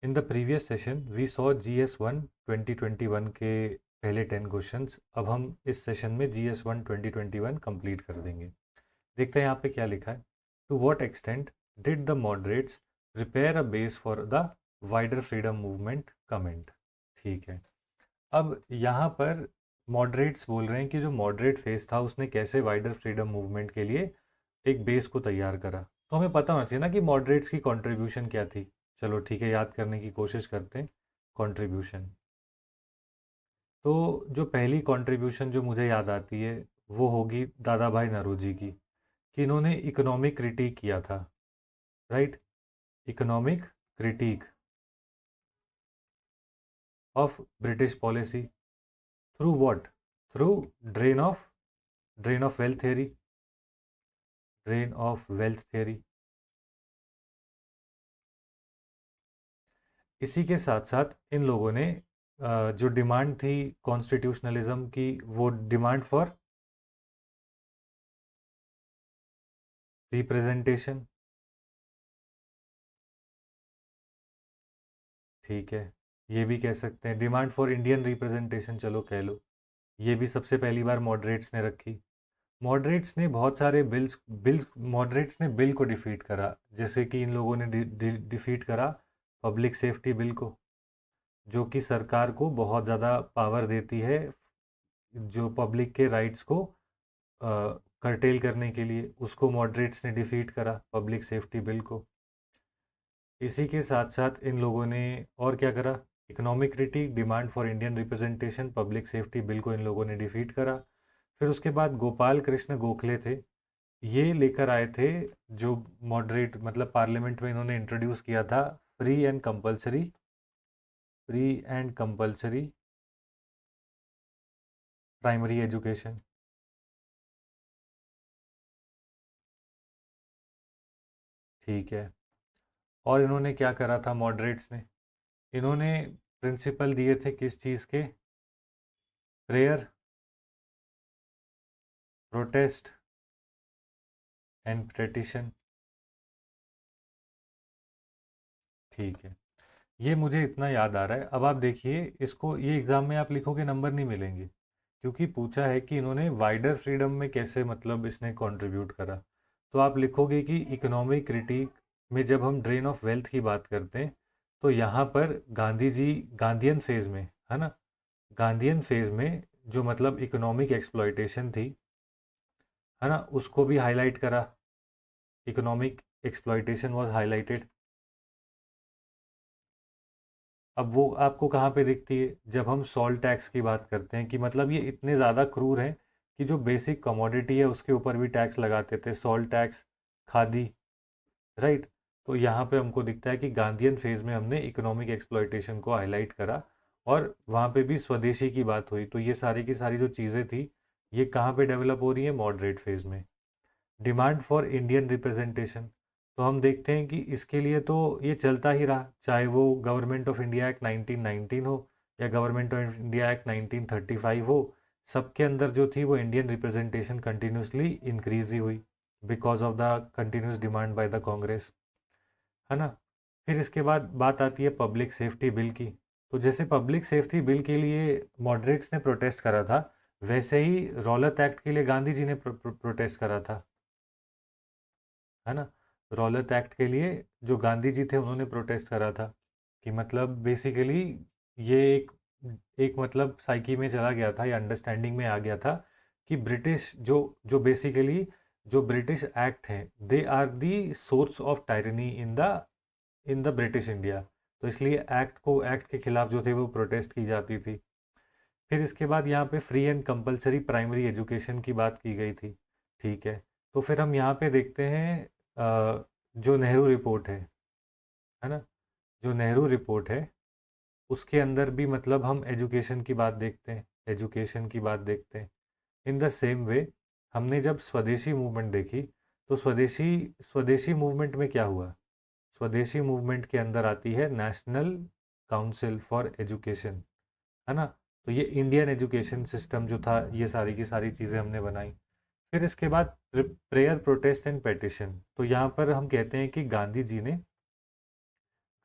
In the previous session we saw GS1 2021 के पहले 10 questions. अब हम इस सेशन में GS1 2021 कंप्लीट कर देंगे। देखते हैं यहाँ पे क्या लिखा है। To what extent did the moderates prepare a base for the wider freedom movement comment. ठीक है, अब यहाँ पर मॉडरेट्स बोल रहे हैं कि जो मॉडरेट फेस था उसने कैसे वाइडर फ्रीडम मूवमेंट के लिए एक बेस को तैयार करा। तो हमें पता होना चाहिए ना कि मॉडरेट्स की कंट्रीब्यूशन क्या थी। चलो ठीक है, याद करने की कोशिश करते हैं कंट्रीब्यूशन। तो जो पहली कंट्रीब्यूशन जो मुझे याद आती है वो होगी दादा भाई नौरोजी की, कि इन्होंने इकोनॉमिक क्रिटिक किया था। Right, economic critic of British policy through what, through drain of wealth theory, drain of wealth theory. इसी के साथ साथ इन लोगों ने जो डिमांड थी कॉन्स्टिट्यूशनलिज्म की, वो डिमांड फॉर रिप्रेजेंटेशन। ठीक है, ये भी कह सकते हैं डिमांड फॉर इंडियन रिप्रेजेंटेशन, चलो कह लो। ये भी सबसे पहली बार मॉडरेट्स ने रखी। मॉडरेट्स ने बहुत सारे बिल्स मॉडरेट्स ने बिल को डिफीट करा, जैसे कि इन लोगों ने डिफीट करा पब्लिक सेफ्टी बिल को, जो कि सरकार को बहुत ज़्यादा पावर देती है जो पब्लिक के राइट्स को करटेल करने के लिए। उसको मॉडरेट्स ने डिफीट करा, पब्लिक सेफ्टी बिल को। इसी के साथ साथ इन लोगों ने और क्या करा, economic critic, demand for Indian representation, public safety bill को इन लोगों ने डिफीट करा। फिर उसके बाद गोपाल कृष्ण गोखले थे, ये लेकर आए थे जो मॉडरेट मतलब पार्लियामेंट में इन्होंने इंट्रोड्यूस किया था free and compulsory primary education. ठीक है, और इन्होंने क्या करा था मॉडरेट्स ने, इन्होंने प्रिंसिपल दिए थे किस चीज़ के, प्रेयर, प्रोटेस्ट एंड पिटिशन। ठीक है, ये मुझे इतना याद आ रहा है। अब आप देखिए इसको, ये एग्ज़ाम में आप लिखोगे नंबर नहीं मिलेंगे, क्योंकि पूछा है कि इन्होंने वाइडर फ्रीडम में कैसे मतलब इसने कंट्रीब्यूट करा। तो आप लिखोगे कि इकोनॉमिक क्रिटिक में जब हम ड्रेन ऑफ वेल्थ की बात करते हैं तो यहाँ पर गांधी जी गांधीयन फेज में, है ना, गांधीयन फेज में जो मतलब इकोनॉमिक एक्सप्लॉयटेशन थी, है ना, उसको भी हाईलाइट करा। Economic exploitation was highlighted. अब वो आपको कहाँ पे दिखती है, जब हम सॉल्ट टैक्स की बात करते हैं कि मतलब ये इतने ज़्यादा क्रूर हैं कि जो बेसिक कमोडिटी है उसके ऊपर भी टैक्स लगाते थे, सॉल्ट टैक्स, खादी। राइट, तो यहाँ पे हमको दिखता है कि गांधीयन फेज में हमने इकोनॉमिक एक्सप्लॉयटेशन को हाईलाइट करा और वहाँ पे भी स्वदेशी की बात हुई। तो ये सारी की सारी जो चीज़ें थी ये कहाँ पे डेवलप हो रही है, मॉडरेट फेज में। डिमांड फॉर इंडियन रिप्रेजेंटेशन, तो हम देखते हैं कि इसके लिए तो ये चलता ही रहा, चाहे वो गवर्नमेंट ऑफ इंडिया एक्ट 1919 हो या गवर्नमेंट ऑफ इंडिया एक्ट 1935 हो, सबके अंदर जो थी वो इंडियन रिप्रेजेंटेशन कंटिन्यूसली इंक्रीज ही हुई because of the continuous demand by the Congress, है ना। फिर इसके बाद बात आती है पब्लिक सेफ्टी बिल की। तो जैसे पब्लिक सेफ्टी बिल के लिए मॉडरेट्स ने प्रोटेस्ट करा था, वैसे ही रौलत एक्ट के लिए गांधी जी ने प्रोटेस्ट करा था, है ना। रौलत एक्ट के लिए जो गांधी जी थे उन्होंने प्रोटेस्ट करा था कि मतलब बेसिकली ये एक मतलब साइकी में चला गया था या अंडरस्टैंडिंग में आ गया था कि ब्रिटिश जो जो बेसिकली जो ब्रिटिश एक्ट हैं they are the source of tyranny in the British India. तो इसलिए एक्ट के खिलाफ जो थे वो प्रोटेस्ट की जाती थी। फिर इसके बाद यहाँ पे free and compulsory primary education की बात की गई थी। ठीक है, तो फिर हम यहाँ पे देखते हैं जो नेहरू रिपोर्ट है ना, जो नेहरू रिपोर्ट है उसके अंदर भी मतलब हम एजुकेशन की बात देखते हैं, एजुकेशन की बात देखते हैं। इन द सेम वे हमने जब स्वदेशी मूवमेंट देखी तो स्वदेशी स्वदेशी मूवमेंट में क्या हुआ, स्वदेशी मूवमेंट के अंदर आती है नेशनल काउंसिल फॉर एजुकेशन, है ना। तो ये इंडियन एजुकेशन सिस्टम जो था, ये सारी की सारी चीज़ें हमने बनाई। फिर इसके बाद प्रेयर, प्रोटेस्ट एंड पेटिशन। तो यहाँ पर हम कहते हैं कि गांधी जी ने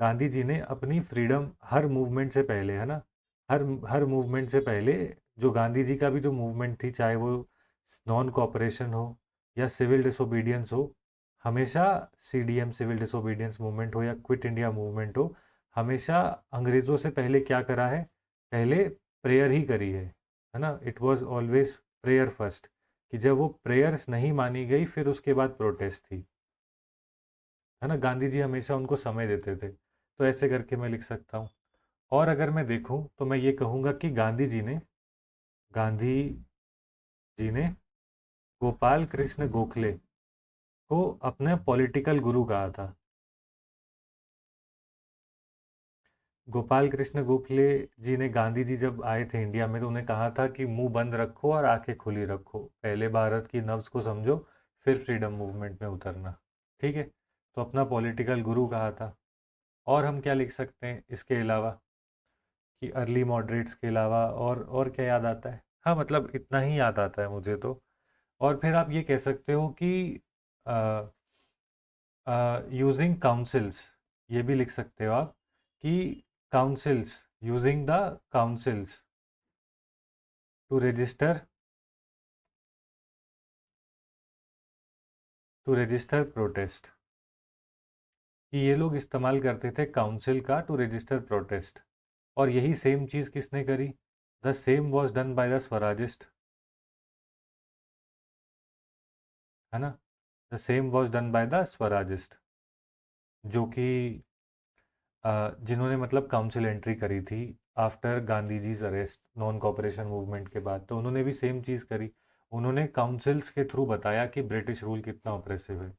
गांधी जी ने अपनी फ्रीडम हर मूवमेंट से पहले, है ना, हर हर मूवमेंट से पहले, जो गांधी जी का भी जो मूवमेंट थी, चाहे वो नॉन कॉपरेशन हो या सिविल डिसोबीडियंस हो, हमेशा सीडीएम सिविल डिसोबीडियंस मूवमेंट हो या क्विट इंडिया मूवमेंट हो, हमेशा अंग्रेज़ों से पहले क्या करा है, पहले प्रेयर ही करी है ना। It was always prayer first, कि जब वो प्रेयर्स नहीं मानी गई फिर उसके बाद प्रोटेस्ट थी, है ना। गांधी जी हमेशा उनको समय देते थे, तो ऐसे करके मैं लिख सकता हूँ। और अगर मैं देखूँ तो मैं ये कहूँगा कि गांधी जी ने गोपाल कृष्ण गोखले को अपना पॉलिटिकल गुरु कहा था। गोपाल कृष्ण गोखले जी ने, गांधी जी जब आए थे इंडिया में, तो उन्हें कहा था कि मुंह बंद रखो और आंखें खुली रखो, पहले भारत की नब्ज को समझो, फिर फ्रीडम मूवमेंट में उतरना। ठीक है, तो अपना पॉलिटिकल गुरु कहा था। और हम क्या लिख सकते हैं इसके अलावा, कि अर्ली मॉडरेट्स के अलावा और क्या याद आता है? हाँ, मतलब इतना ही याद आता है मुझे तो। और फिर आप ये कह सकते हो कि यूजिंग काउंसिल्स, ये भी लिख सकते हो आप, कि councils, using the councils to register protest, कि ये लोग इस्तेमाल करते थे काउंसिल का टू रजिस्टर प्रोटेस्ट। और यही सेम चीज़ किसने करी? The same was done by the Swarajist, है ना। The same was done by the Swarajist, जो कि जिन्होंने मतलब काउंसिल एंट्री करी थी after Gandhi ji's arrest non cooperation movement के बाद, तो उन्होंने भी सेम चीज़ करी। उन्होंने काउंसिल्स के थ्रू बताया कि ब्रिटिश रूल कितना ऑप्रेसिव है।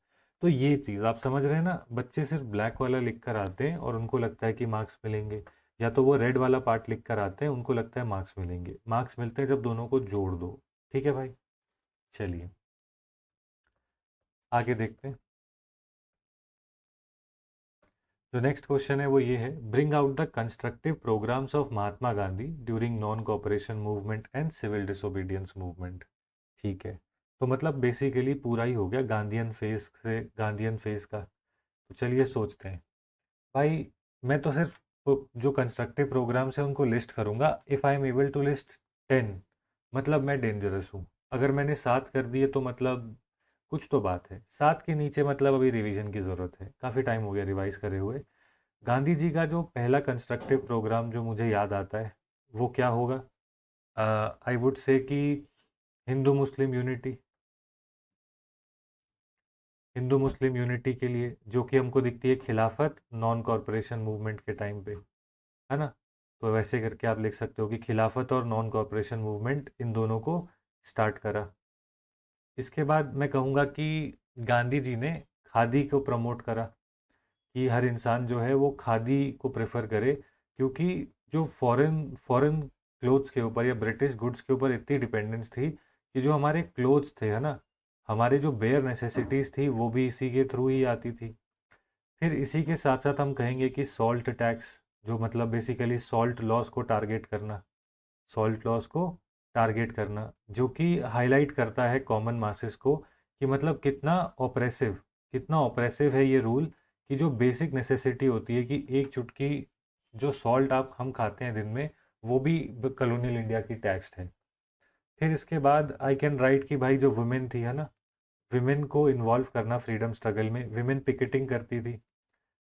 तो ये चीज़ आप समझ रहे हैं ना, बच्चे सिर्फ ब्लैक वाला लिख कर आते हैं और उनको लगता है कि मार्क्स मिलेंगे, या तो वो रेड वाला पार्ट लिख कर आते हैं, उनको लगता है मार्क्स मिलेंगे। मार्क्स मिलते हैं जब दोनों को जोड़ दो। ठीक है भाई, चलिए आगे देखते हैं। जो नेक्स्ट क्वेश्चन है वो ये है, bring out the constructive programmes of Mahatma Gandhi during non cooperation movement and civil disobedience movement. ठीक है, तो मतलब बेसिकली पूरा ही हो गया गांधीयन फेज का। तो चलिए सोचते हैं भाई। मैं तो सिर्फ जो कंस्ट्रक्टिव प्रोग्राम्स हैं उनको लिस्ट करूंगा। If I am able to list 10, मतलब मैं डेंजरस हूँ। अगर मैंने 7 कर दिए तो मतलब कुछ तो बात है। 7 के नीचे मतलब अभी रिवीजन की ज़रूरत है, काफ़ी टाइम हो गया रिवाइज करे हुए। गांधी जी का जो पहला कंस्ट्रक्टिव प्रोग्राम जो मुझे याद आता है वो क्या होगा? आई वुड से कि हिंदू मुस्लिम यूनिटी, हिंदू मुस्लिम यूनिटी के लिए, जो कि हमको दिखती है खिलाफत नॉन कॉरपोरेशन मूवमेंट के टाइम पे, है ना। तो वैसे करके आप लिख सकते हो कि खिलाफत और नॉन कॉरपोरेशन मूवमेंट, इन दोनों को स्टार्ट करा। इसके बाद मैं कहूँगा कि गांधी जी ने खादी को प्रमोट करा, कि हर इंसान जो है वो खादी को प्रेफर करे, क्योंकि जो फॉरेन फॉरेन क्लोथ्स के ऊपर या ब्रिटिश गुड्स के ऊपर इतनी डिपेंडेंस थी कि जो हमारे क्लोथ्स थे, है ना, हमारे जो बेयर नेसेसिटीज़ थी वो भी इसी के थ्रू ही आती थी। फिर इसी के साथ साथ हम कहेंगे कि सॉल्ट टैक्स, जो मतलब बेसिकली सॉल्ट लॉस को टारगेट करना, सॉल्ट लॉस को टारगेट करना, जो कि हाईलाइट करता है कॉमन मासेस को, कि मतलब कितना ऑपरेसिव है ये रूल, कि जो बेसिक नेसेसिटी होती है कि एक चुटकी जो सॉल्ट हम खाते हैं दिन में, वो भी कॉलोनियल इंडिया की टैक्स्ड है। फिर इसके बाद आई कैन राइट कि भाई जो वुमेन थी, है ना, विमेन को इन्वॉल्व करना फ्रीडम स्ट्रगल में। विमेन पिकेटिंग करती थी।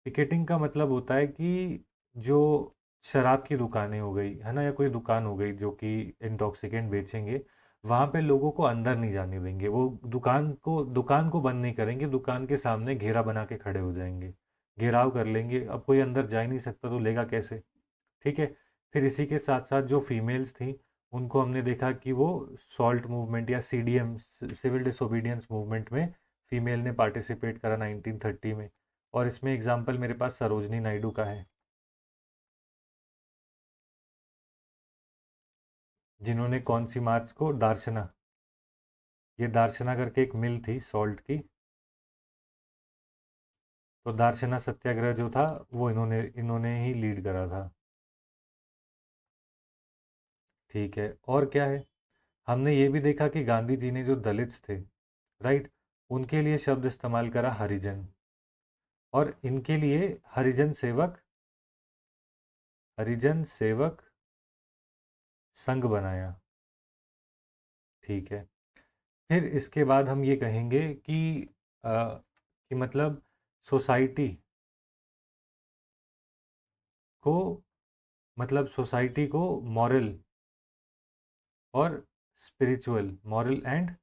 पिकेटिंग का मतलब होता है कि जो शराब की दुकानें हो गई, है ना, या कोई दुकान हो गई जो कि इंटॉक्सिकेंट बेचेंगे, वहाँ पे लोगों को अंदर नहीं जाने देंगे। वो दुकान को बंद नहीं करेंगे, दुकान के सामने घेरा बना के खड़े हो जाएंगे, घेराव कर लेंगे। अब कोई अंदर जा ही नहीं सकता तो लेगा कैसे? ठीक है। फिर इसी के साथ साथ जो फीमेल्स थी, उनको हमने देखा कि वो सॉल्ट मूवमेंट या सीडीएम सिविल डिसोबीडियंस मूवमेंट में फीमेल ने पार्टिसिपेट करा 1930 में। और इसमें एग्जाम्पल मेरे पास सरोजनी नायडू का है, जिन्होंने कौन सी मार्च को, दार्शना, ये दार्शना करके एक मिल थी सॉल्ट की, तो दार्शना सत्याग्रह जो था वो इन्होंने इन्होंने ही लीड करा था। ठीक है, और क्या है? हमने ये भी देखा कि गांधी जी ने जो दलित्स थे, राइट, उनके लिए शब्द इस्तेमाल करा हरिजन। और इनके लिए हरिजन सेवक संघ बनाया। ठीक है। फिर इसके बाद हम ये कहेंगे कि मतलब सोसाइटी को सोसाइटी को और मॉरल एंड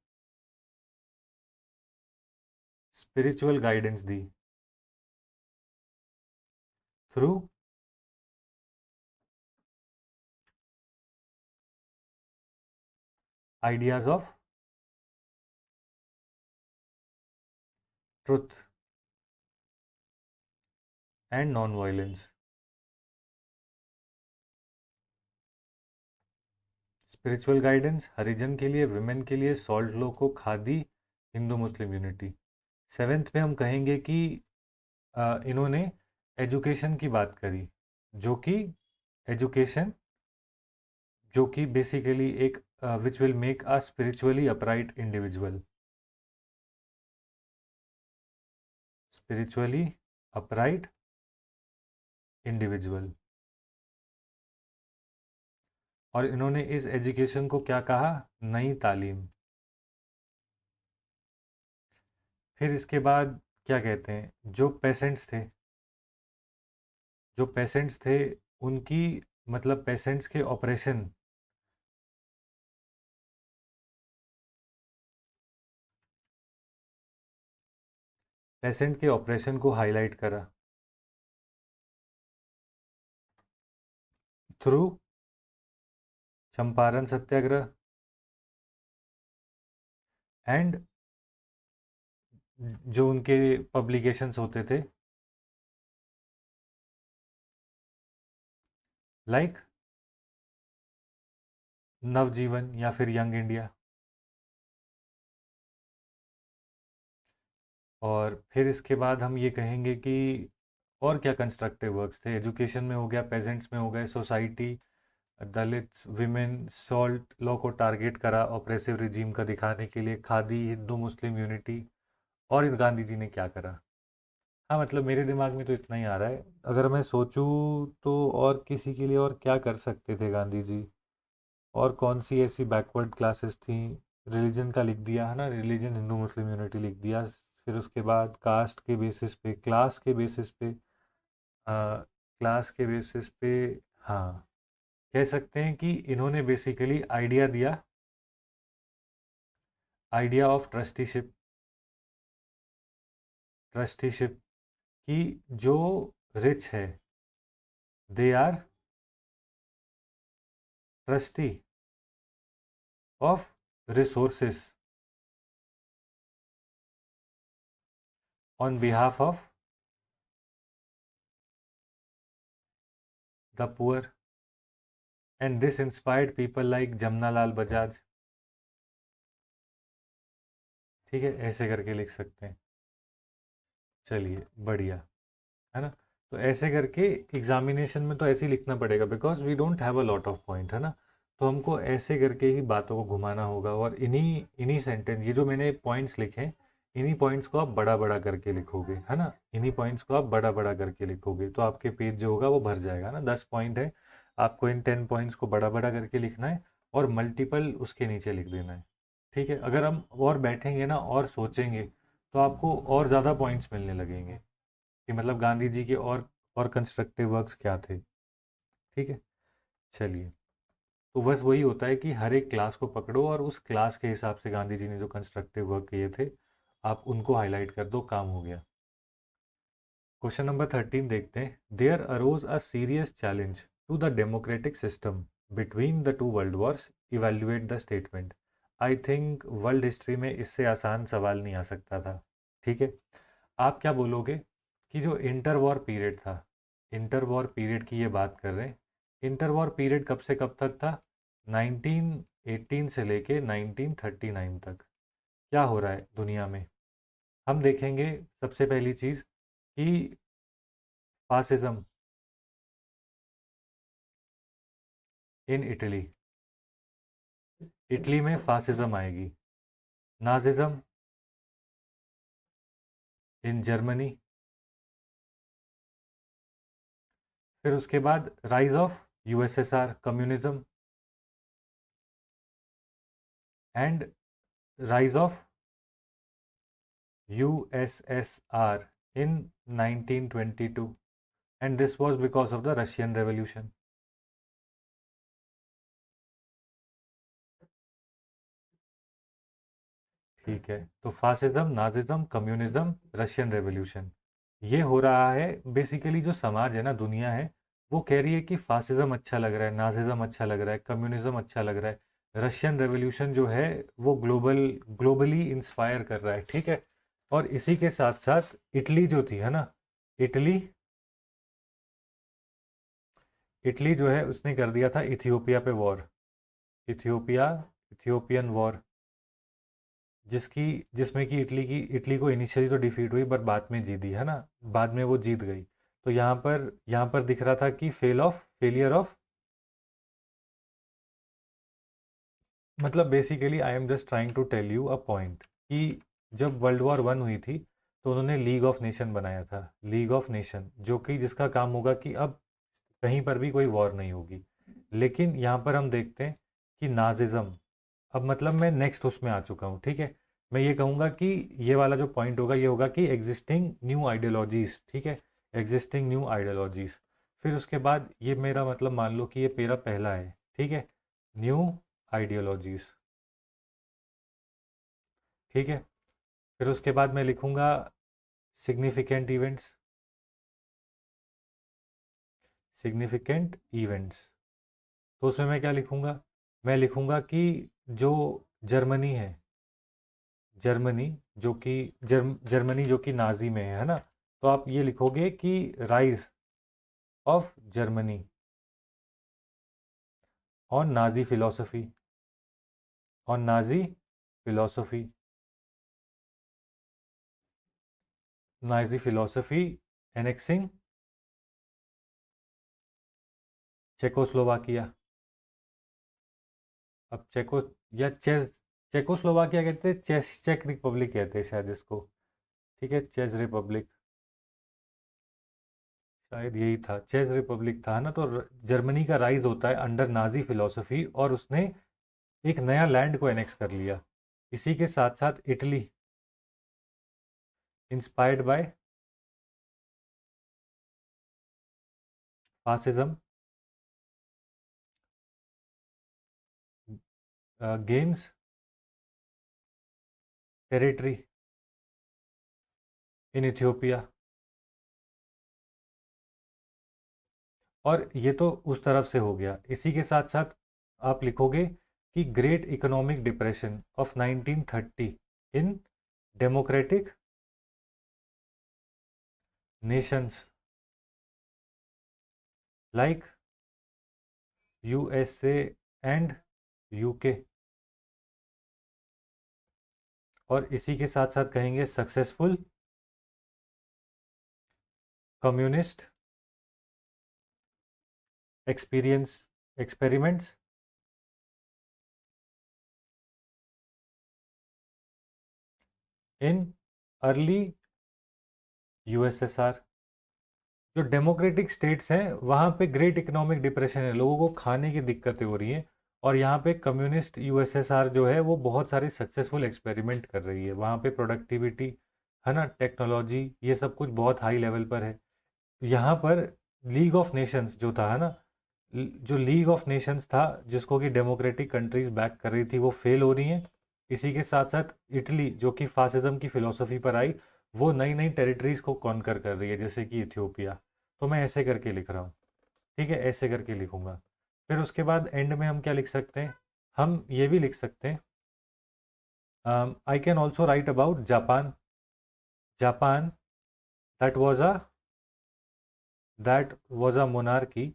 स्पिरिचुअल गाइडेंस दी through ideas of truth and non violence. Spiritual guidance Harijan के लिए, विमेन के लिए, सॉल्ट लो को, खादी, हिंदू मुस्लिम यूनिटी। सेवेंथ में हम कहेंगे कि इन्होंने एजुकेशन की बात करी, जो कि एजुकेशन जो कि बेसिकली एक which will make a spiritually upright individual. Spiritually upright individual. और इन्होंने इस एजुकेशन को क्या कहा? नई तालीम। फिर इसके बाद क्या कहते हैं, जो पेसेंट्स थे उनकी पेसेंट्स के ऑपरेशन, पेसेंट के ऑपरेशन को हाईलाइट करा थ्रू चंपारण सत्याग्रह एंड जो उनके पब्लिकेशंस होते थे लाइक नवजीवन या फिर यंग इंडिया। और फिर इसके बाद हम ये कहेंगे कि और क्या कंस्ट्रक्टिव वर्क्स थे। एजुकेशन में हो गया, पेजेंट्स में हो गए, society, Dalits, women, salt law को टारगेट करा ऑपरेसिव रिजीम का दिखाने के लिए, खादी, हिंदू मुस्लिम यूनिटी। और इन गांधी जी ने क्या करा? हाँ मेरे दिमाग में तो इतना ही आ रहा है। अगर मैं सोचूं तो और किसी के लिए और क्या कर सकते थे गांधी जी, और कौन सी ऐसी बैकवर्ड क्लासेस थी? रिलीजन का लिख दिया है ना, रिलीजन हिंदू मुस्लिम यूनिटी लिख दिया। फिर उसके बाद कास्ट के बेसिस पे, क्लास के बेसिस पे, हाँ, कह सकते हैं कि इन्होंने बेसिकली आइडिया ऑफ ट्रस्टीशिप कि जो रिच है they are trustee of resources on behalf of the poor, and this inspired people like Jamnalal Bajaj. ठीक है, ऐसे करके लिख सकते हैं। चलिए, बढ़िया है ना। तो ऐसे करके एग्जामिनेशन में तो ऐसे ही लिखना पड़ेगा, because we don't have a lot of point, है ना। तो हमको ऐसे करके ही बातों को घुमाना होगा, और इन्हीं इन्हीं सेंटेंस, ये जो मैंने पॉइंट्स लिखे हैं, इन्हीं पॉइंट्स को आप बड़ा बड़ा करके लिखोगे, है ना। इन्हीं पॉइंट्स को आप बड़ा बड़ा करके लिखोगे तो आपके पेज जो होगा वो भर जाएगा ना। 10 पॉइंट है, आपको इन 10 पॉइंट्स को बड़ा बड़ा करके लिखना है और मल्टीपल उसके नीचे लिख देना है। ठीक है, अगर हम और बैठेंगे ना और सोचेंगे तो आपको और ज़्यादा पॉइंट्स मिलने लगेंगे कि गांधी जी के और कंस्ट्रक्टिव वर्क्स क्या थे। ठीक है, चलिए। तो बस वही होता है कि हर एक क्लास को पकड़ो और उस क्लास के हिसाब से गांधी जी ने जो कंस्ट्रक्टिव वर्क किए थे आप उनको हाईलाइट कर दो, काम हो गया। क्वेश्चन नंबर 13 देखते हैं। There arose a serious challenge to the democratic system between the two world wars, evaluate the statement. I think world history में इससे आसान सवाल नहीं आ सकता था। ठीक है, आप क्या बोलोगे कि जो इंटर वॉर पीरियड था, इंटर वॉर पीरियड की ये बात कर रहे हैं, इंटर वॉर पीरियड कब से कब तक था? 1918 से लेके 1939 तक। क्या हो रहा है दुनिया में? हम देखेंगे सबसे पहली चीज़ कि फासिज्म इन इटली, इटली में फासिज्म आएगी। नाजिज्म इन जर्मनी, फिर उसके बाद rise of USSR, communism, and rise of USSR in 1922, and this was because of the Russian Revolution. ठीक है, तो fascism, Nazism, communism, Russian revolution, ये हो रहा है। बेसिकली जो समाज है ना, दुनिया है, वो कह रही है कि फासिज्म अच्छा लग रहा है, नाजिज्म अच्छा लग रहा है, कम्युनिज्म अच्छा लग रहा है, रशियन रेवोल्यूशन जो है वो ग्लोबली इंस्पायर कर रहा है, ठीक है। और इसी के साथ साथ इटली जो थी, है ना, इटली इटली जो है उसने कर दिया था इथियोपिया पे वॉर, इथियोपियन वॉर, जिसकी जिसमें कि इटली को इनिशियली तो डिफीट हुई, पर बाद में जीती, है ना, बाद में वो जीत गई। तो यहाँ पर दिख रहा था कि फेलियर ऑफ, मतलब basically I am just trying to tell you a point कि जब वर्ल्ड वॉर 1 हुई थी तो उन्होंने लीग ऑफ नेशन बनाया था, लीग ऑफ नेशन, जो कि जिसका काम होगा कि अब कहीं पर भी कोई वॉर नहीं होगी। लेकिन यहाँ पर हम देखते हैं कि नाजिज्म, अब मतलब मैं नेक्स्ट उसमें आ चुका हूँ, ठीक है। मैं ये कहूँगा कि ये वाला जो पॉइंट होगा ये होगा कि एग्जिस्टिंग न्यू आइडियोलॉजीज, ठीक है, एग्जिस्टिंग न्यू आइडियोलॉजीज। फिर उसके बाद ये मेरा मतलब मान लो कि ये मेरा पहला है, ठीक है, न्यू आइडियोलॉजीज, ठीक है। फिर उसके बाद मैं लिखूँगा सिग्निफिकेंट इवेंट्स, सिग्निफिकेंट इवेंट्स। तो उसमें मैं क्या लिखूँगा, मैं लिखूँगा कि जो जर्मनी है, जर्मनी जर्मनी जो कि नाजी में है ना, तो आप ये लिखोगे कि rise of Germany on Nazi philosophy, on Nazi philosophy, Nazi philosophy annexing Czechoslovakia. अब या चेकोस्लोवाकिया कहते हैं, चेक रिपब्लिक कहते हैं शायद इसको, ठीक है, चेज रिपब्लिक, शायद यही था, चेज रिपब्लिक था ना। तो जर्मनी का राइज होता है अंडर नाजी फिलोसफी, और उसने एक नया लैंड को एनेक्स कर लिया। इसी के साथ साथ Italy inspired by fascism gains territory in Ethiopia. और ये तो उस तरफ से हो गया। इसी के साथ साथ आप लिखोगे कि great economic depression of 1930 in democratic Nations like USA and UK। और इसी के साथ साथ कहेंगे successful communist experience experiments in early USSR। जो डेमोक्रेटिक स्टेट्स हैं वहाँ पे ग्रेट इकोनॉमिक डिप्रेशन है, लोगों को खाने की दिक्कतें हो रही हैं, और यहाँ पे कम्युनिस्ट USSR जो है वो बहुत सारे सक्सेसफुल एक्सपेरिमेंट कर रही है, वहाँ पे प्रोडक्टिविटी, है ना, टेक्नोलॉजी, ये सब कुछ बहुत हाई लेवल पर है। यहाँ पर लीग ऑफ नेशंस जो था, है ना, जो लीग ऑफ नेशंस था जिसको कि डेमोक्रेटिक कंट्रीज बैक कर रही थी, वो फेल हो रही हैं। इसी के साथ साथ इटली जो कि फासिज्म की फिलोसफी पर आई, वो नई नई टेरिटरीज को कॉन्कर कर रही है, जैसे कि इथियोपिया। तो मैं ऐसे करके लिख रहा हूँ, ठीक है, ऐसे करके लिखूंगा। फिर उसके बाद एंड में हम क्या लिख सकते हैं, हम ये भी लिख सकते हैं, I can also right about Japan, Japan that was a monarchy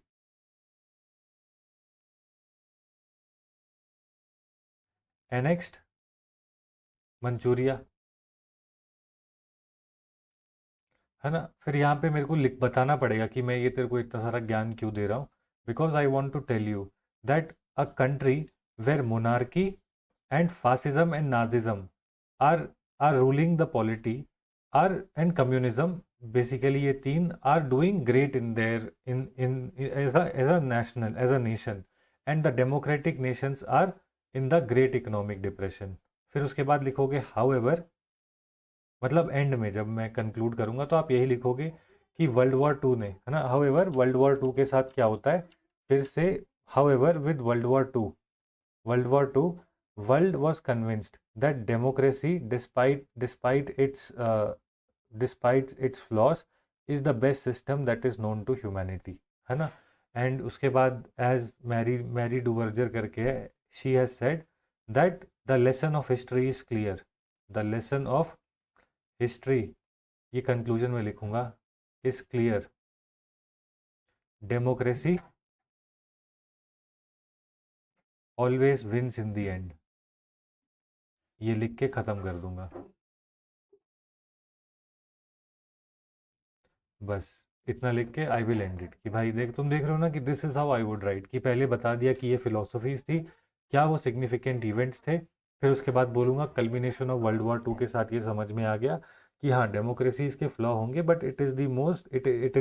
annexed Manchuria, है ना। फिर यहाँ पे मेरे को लिख बताना पड़ेगा कि मैं ये तेरे को इतना सारा ज्ञान क्यों दे रहा हूँ, because I want to tell you that a country where monarchy and fascism and Nazism are are ruling the polity, are and communism basically ये तीन are doing great in their in in as a national as a nation, and the democratic nations are in the great economic depression. फिर उसके बाद लिखोगे how ever, मतलब and में जब मैं कंक्लूड करूंगा तो आप यही लिखोगे कि वर्ल्ड वॉर टू ने, है ना, however world war two के साथ क्या होता है, फिर से however with world war two world was convinced that democracy, despite its flaws, is the best system that is known to humanity, है ना। एंड उसके बाद एज मैरी डुवर्जर करके है, she has said that the lesson of history is clear, the lesson of history, ये conclusion में लिखूंगा, is clear, democracy always wins in the end, ये लिख के ख़त्म कर दूंगा। बस इतना लिख के आई विल एंड इट, कि भाई देख, तुम देख रहे हो ना कि this is how I would right, कि पहले बता दिया कि ये फिलोसफीज थी, क्या वो सिग्निफिकेंट इवेंट्स थे, फिर उसके बाद बोलूँगा culmination of world war two के साथ ये समझ में आ गया कि हाँ डेमोक्रेसी इसके फ्लॉ होंगे, but it is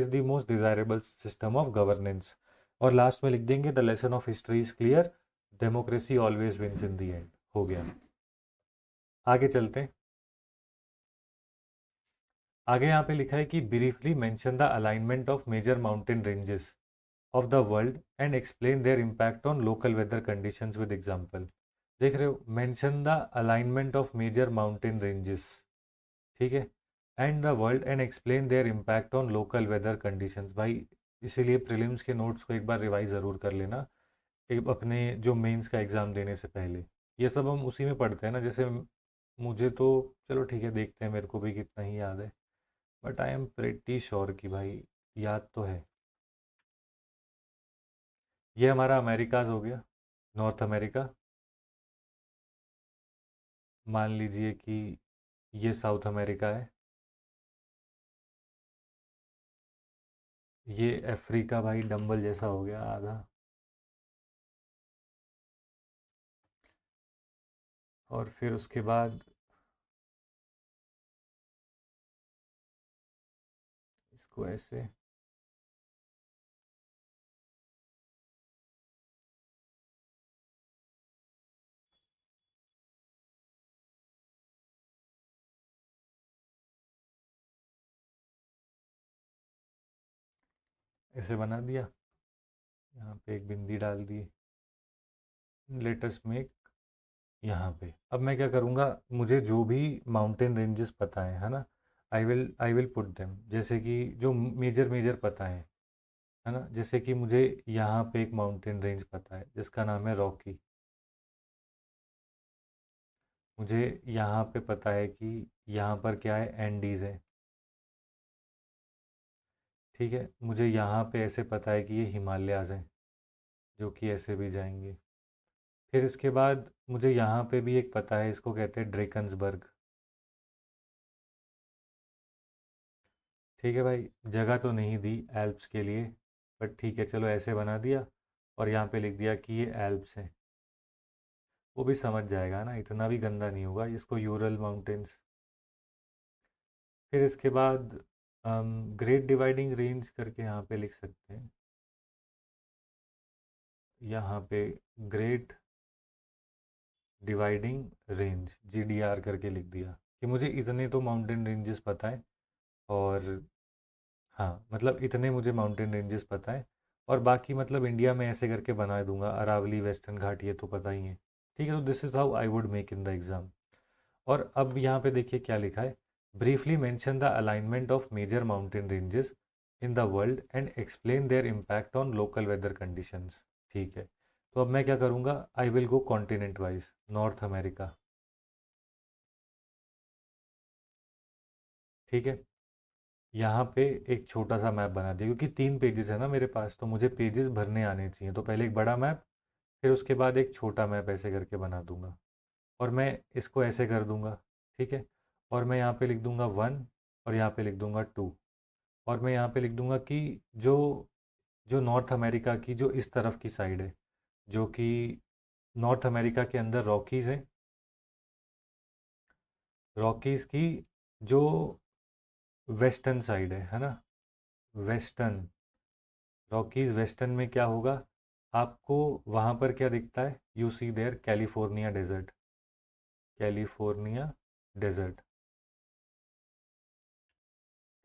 the most desirable system of governance. और लास्ट में लिख देंगे the lesson of history is clear, democracy always wins in the end. हो गया, आगे चलते हैं। आगे यहाँ पे लिखा है कि briefly mention the alignment of major mountain ranges of the world and explain their impact on local weather conditions with example। देख रहे हो, mention the alignment of major mountain ranges, ठीक है, and the world and explain their impact on local weather conditions। भाई इसीलिए prelims के notes को एक बार रिवाइज ज़रूर कर लेना, एक अपने जो मेंस का एग्ज़ाम देने से पहले। ये सब हम उसी में पढ़ते हैं ना, जैसे मुझे तो, चलो ठीक है देखते हैं मेरे को भी कितना ही याद है, but I am pretty sure कि भाई याद तो है। ये हमारा अमेरिकाज हो गया, नॉर्थ अमेरिका। मान लीजिए कि ये साउथ अमेरिका है, ये अफ्रीका भाई डंबल जैसा हो गया आधा, और फिर उसके बाद इसको ऐसे, ऐसे बना दिया, यहाँ पे एक बिंदी डाल दी, लेटेस्ट मेक यहाँ पे। अब मैं क्या करूँगा, मुझे जो भी माउंटेन रेंजेस पता है ना, आई विल पुट देम, जैसे कि जो मेजर मेजर पता है ना, जैसे कि मुझे यहाँ पे एक माउंटेन रेंज पता है जिसका नाम है रॉकी, मुझे यहाँ पे पता है कि यहाँ पर क्या है, एंडीज़ है, ठीक है, मुझे यहाँ पे ऐसे पता है कि ये हिमालयाज़ हैं जो कि ऐसे भी जाएंगे। फिर इसके बाद मुझे यहाँ पे भी एक पता है, इसको कहते हैं ड्रेकन्सबर्ग, ठीक है भाई, जगह तो नहीं दी एल्प्स के लिए, बट ठीक है चलो ऐसे बना दिया, और यहाँ पे लिख दिया कि ये एल्प्स हैं, वो भी समझ जाएगा ना, इतना भी गंदा नहीं होगा, इसको यूरल माउंटेन्स। फिर इसके बाद ग्रेट डिवाइडिंग रेंज करके यहाँ पे लिख सकते हैं, यहाँ पे ग्रेट डिवाइडिंग रेंज GDR करके लिख दिया, कि मुझे इतने तो माउंटेन रेंजेस पता है, और हाँ मतलब इतने मुझे माउंटेन रेंजेस पता है, और बाकी मतलब इंडिया में ऐसे करके बना दूंगा, अरावली, वेस्टर्न घाट, ये तो पता ही है, ठीक है। तो this is how I would make in the exam. और अब यहाँ पे देखिए क्या लिखा है, briefly mention the alignment of major mountain ranges in the world and explain their impact on local weather conditions, ठीक है। तो अब मैं क्या करूँगा, I will go continent wise, North America, ठीक है। यहाँ पे एक छोटा सा मैप बना दिया, क्योंकि 3 पेजेस है ना मेरे पास, तो मुझे पेजेस भरने आने चाहिए, तो पहले एक बड़ा मैप, फिर उसके बाद एक छोटा मैप ऐसे करके बना दूंगा, और मैं इसको ऐसे कर दूंगा, ठीक है। और मैं यहाँ पे लिख दूंगा 1, और यहाँ पे लिख दूंगा 2, और मैं यहाँ पे लिख दूंगा कि जो जो नॉर्थ अमेरिका की जो इस तरफ की साइड है, जो कि नॉर्थ अमेरिका के अंदर रॉकीज़ हैं, रॉकीज़ की जो वेस्टर्न साइड है ना, वेस्टर्न, रॉकीज वेस्टर्न में क्या होगा, आपको वहाँ पर क्या दिखता है, you see there California desert, California desert,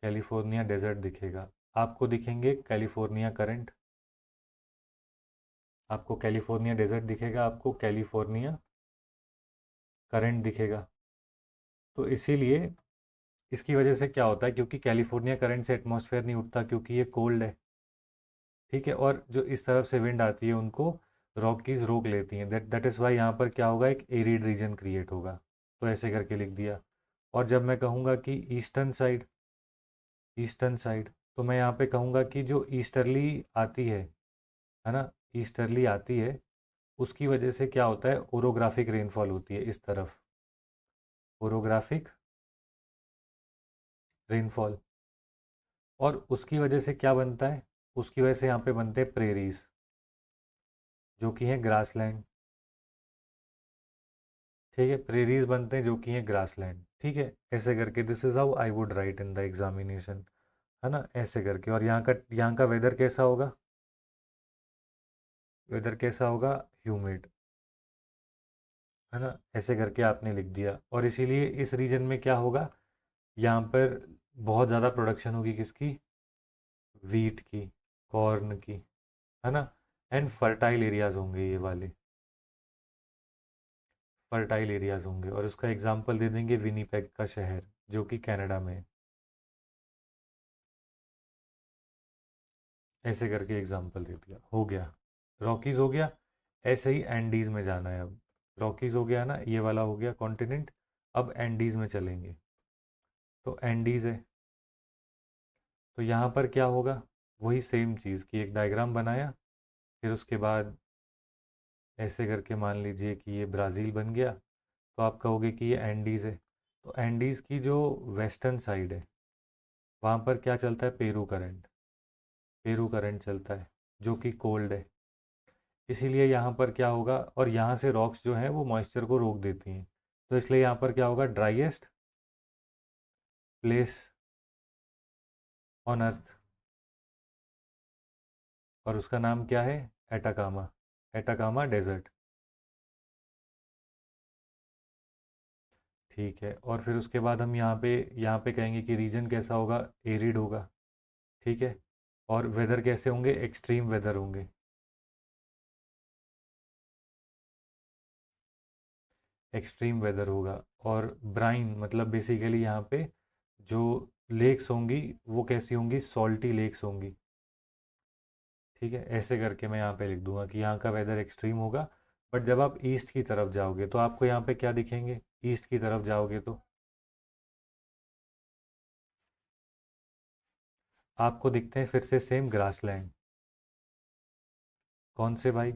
California desert दिखेगा। आपको दिखेंगे कैलिफोर्निया करंट, आपको कैलिफोर्निया डेजर्ट दिखेगा, आपको कैलिफोर्निया करंट दिखेगा। तो इसीलिए इसकी वजह से क्या होता है, क्योंकि कैलिफोर्निया करंट से एटमॉस्फेयर नहीं उठता क्योंकि ये कोल्ड है, ठीक है, और जो इस तरफ से विंड आती है उनको रॉकीज रोक लेती हैं, दैट इज़ वाई यहाँ पर क्या होगा, एक एरिड रीजन क्रिएट होगा। तो ऐसे करके लिख दिया। और जब मैं कहूँगा कि ईस्टर्न साइड, ईस्टर्न साइड, तो मैं यहाँ पे कहूँगा कि जो ईस्टर्ली आती है ना, ईस्टर्ली आती है, उसकी वजह से क्या होता है, ओरोग्राफिक रेनफॉल होती है इस तरफ, ओरोग्राफिक रेनफॉल। और उसकी वजह से क्या बनता है, उसकी वजह से यहाँ पे बनते हैं प्रेरीज, जो कि हैं ग्रासलैंड, ठीक है, प्रेरीज बनते हैं जो कि हैं ग्रासलैंड, ठीक है, ऐसे करके this is how I would right in the examination, है ना, ऐसे करके। और यहाँ का वेदर कैसा होगा, वेदर कैसा होगा, ह्यूमिड, है ना, ऐसे करके आपने लिख दिया। और इसीलिए इस रीजन में क्या होगा, यहाँ पर बहुत ज़्यादा प्रोडक्शन होगी किसकी, वीट की, कॉर्न की, है ना, एंड फर्टाइल एरियाज होंगे ये वाले, फर्टाइल एरियाज होंगे। और उसका एग्जांपल दे देंगे विनीपेग का शहर, जो कि कनाडा में है, ऐसे करके एग्जांपल दे दिया, हो गया, रॉकीज हो गया। ऐसे ही एंडीज में जाना है अब, रॉकीज हो गया ना, ये वाला हो गया कॉन्टिनेंट, अब एंडीज में चलेंगे। तो एंडीज है, तो यहाँ पर क्या होगा, वही सेम चीज़ की एक डायग्राम बनाया, फिर उसके बाद ऐसे करके मान लीजिए कि ये ब्राज़ील बन गया, तो आप कहोगे कि ये एंडीज़ है। तो एंडीज़ की जो वेस्टर्न साइड है, वहाँ पर क्या चलता है, पेरू करंट, पेरू करंट चलता है, जो कि कोल्ड है। इसीलिए यहाँ पर क्या होगा, और यहाँ से रॉक्स जो हैं वो मॉइस्चर को रोक देती हैं, तो इसलिए यहाँ पर क्या होगा, ड्राइएस्ट प्लेस ऑन अर्थ, और उसका नाम क्या है, एटाकामा, एटाकामा डेजर्ट, ठीक है। और फिर उसके बाद हम यहाँ पे कहेंगे कि रीजन कैसा होगा, एरिड होगा, ठीक है। और वेदर कैसे होंगे, एक्सट्रीम वेदर होंगे, एक्सट्रीम वेदर होगा। और ब्राइन मतलब बेसिकली यहाँ पे जो लेक्स होंगी वो कैसी होंगी, सॉल्टी लेक्स होंगी, ठीक है, ऐसे करके मैं यहाँ पे लिख दूंगा कि यहाँ का वेदर एक्सट्रीम होगा। बट जब आप ईस्ट की तरफ जाओगे तो आपको यहाँ पे क्या दिखेंगे, ईस्ट की तरफ जाओगे तो आपको दिखते हैं फिर से सेम ग्रासलैंड, कौन से भाई,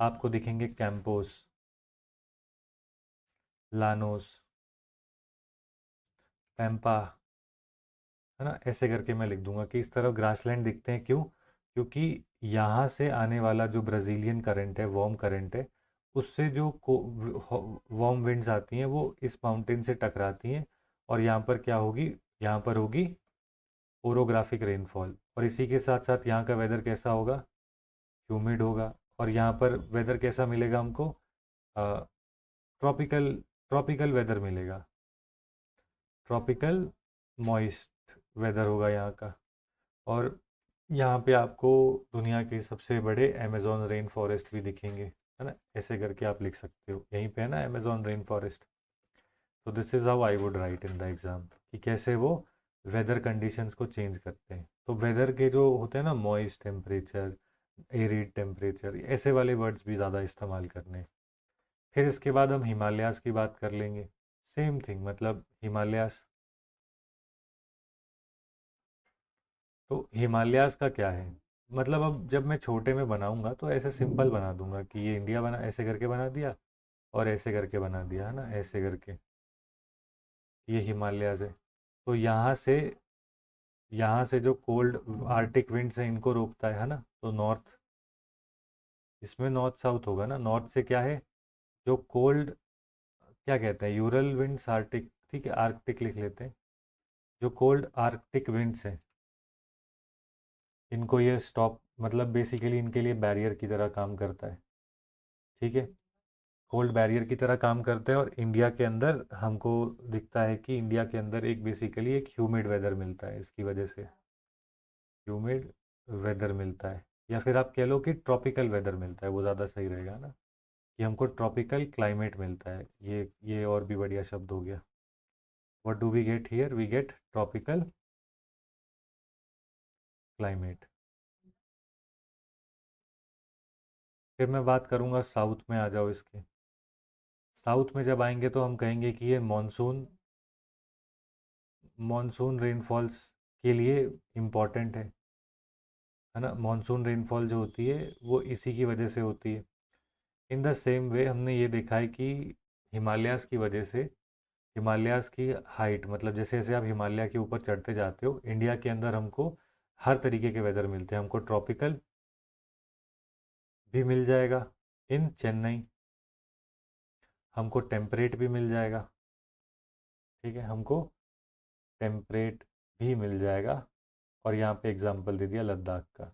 आपको दिखेंगे कैंपोस, लानोस, पैम्पा, है ना, ऐसे करके मैं लिख दूंगा कि इस तरफ ग्रासलैंड दिखते हैं, क्यों, क्योंकि यहाँ से आने वाला जो ब्राज़ीलियन करंट है, वार्म करंट है, उससे जो वार्म विंड्स आती हैं वो इस माउंटेन से टकराती हैं, और यहाँ पर क्या होगी, यहाँ पर होगी ओरोग्राफिक रेनफॉल। और इसी के साथ साथ यहाँ का वेदर कैसा होगा, ह्यूमिड होगा। और यहाँ पर वेदर कैसा मिलेगा हमको, ट्रॉपिकल, ट्रॉपिकल वेदर मिलेगा, ट्रॉपिकल मॉइस्ट वेदर होगा यहाँ का। और यहाँ पे आपको दुनिया के सबसे बड़े अमेज़ॉन रेन फॉरेस्ट भी दिखेंगे, है ना, ऐसे करके आप लिख सकते हो, यहीं पे है ना अमेज़ॉन रेन फॉरेस्ट। तो this is how I would right in the exam, कि कैसे वो वेदर कंडीशंस को चेंज करते हैं। तो वेदर के जो होते हैं ना, मॉइस्ट टेम्परेचर, एरिड टेम्परेचर, ऐसे वाले वर्ड्स भी ज़्यादा इस्तेमाल करने हैं। फिर इसके बाद हम हिमालयाज़ की बात कर लेंगे, सेम थिंग, मतलब हिमालयाज़, तो हिमालयाज़ का क्या है, मतलब अब जब मैं छोटे में बनाऊंगा तो ऐसे सिंपल बना दूंगा कि ये इंडिया बना, ऐसे करके बना दिया, और ऐसे करके बना दिया, है ना, ऐसे करके, ये हिमालयाज़ है। तो यहाँ से जो कोल्ड आर्टिक विंड्स हैं इनको रोकता है ना, तो नॉर्थ, इसमें नॉर्थ साउथ होगा ना, नॉर्थ से क्या है, जो कोल्ड, क्या कहते हैं, यूरल विंड्स, आर्टिक, ठीक है, आर्कटिक लिख लेते हैं, जो कोल्ड आर्कटिक विंड्स हैं, इनको ये स्टॉप, मतलब बेसिकली इनके लिए बैरियर की तरह काम करता है। ठीक है, कोल्ड बैरियर की तरह काम करता है, और इंडिया के अंदर हमको दिखता है कि इंडिया के अंदर एक बेसिकली एक ह्यूमिड वेदर मिलता है इसकी वजह से। ह्यूमिड वेदर मिलता है, या फिर आप कह लो कि ट्रॉपिकल वेदर मिलता है, वो ज़्यादा सही रहेगा ना, कि हमको ट्रॉपिकल क्लाइमेट मिलता है। ये और भी बढ़िया शब्द हो गया। What do we get here? We get tropical climate. फिर मैं बात करूँगा साउथ में, आ जाओ इसके। साउथ में जब आएंगे तो हम कहेंगे कि ये मॉनसून मॉनसून रेनफॉल्स के लिए इम्पॉर्टेंट है ना। मॉनसून रेनफॉल जो होती है वो इसी की वजह से होती है। इन द सेम वे हमने ये देखा है कि हिमालयाज़ की वजह से, हिमालयाज़ की हाइट, मतलब जैसे जैसे आप हिमालय के ऊपर चढ़ते जाते हो, इंडिया के अंदर हमको हर तरीके के वेदर मिलते हैं। हमको ट्रॉपिकल भी मिल जाएगा इन चेन्नई, हमको टेम्परेट भी मिल जाएगा। ठीक है, हमको टेम्परेट भी मिल जाएगा। और यहाँ पे एग्जांपल दे दिया लद्दाख का,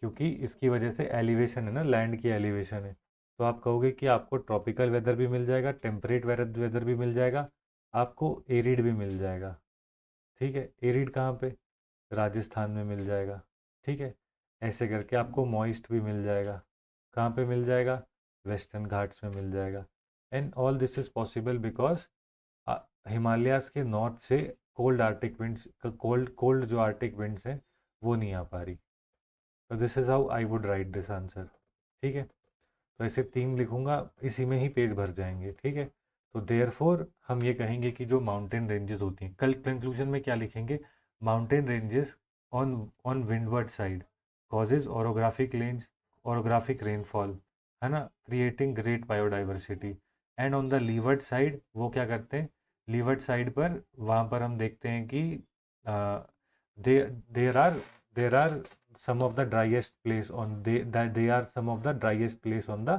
क्योंकि इसकी वजह से एलिवेशन है ना, लैंड की एलिवेशन है। तो आप कहोगे कि आपको ट्रॉपिकल वेदर भी मिल जाएगा, टेम्परेट वेदर भी मिल जाएगा, आपको एरिड भी मिल जाएगा। ठीक है, एरिड कहाँ पे? राजस्थान में मिल जाएगा। ठीक है, ऐसे करके आपको मॉइस्ट भी मिल जाएगा। कहाँ पे मिल जाएगा? वेस्टर्न घाट्स में मिल जाएगा। And all this is possible because Himalayas के नॉर्थ से cold Arctic winds, cold cold जो आर्टिक विंड्स हैं वो नहीं आ पा रही। तो this is how I would right this answer. ठीक है, तो ऐसे 3 लिखूंगा, इसी में ही पेज भर जाएंगे। ठीक है, तो देयरफॉर हम ये कहेंगे कि जो माउंटेन रेंजेस होती हैं, कल कंक्लूजन में क्या लिखेंगे? Mountain ranges on on windward side causes orographic rainfall, है ना, creating great biodiversity. And on the levered side वो क्या करते हैं? लीवर्ड साइड पर, वहाँ पर हम देखते हैं कि there are there are some of the driest place on they are some of the driest place on the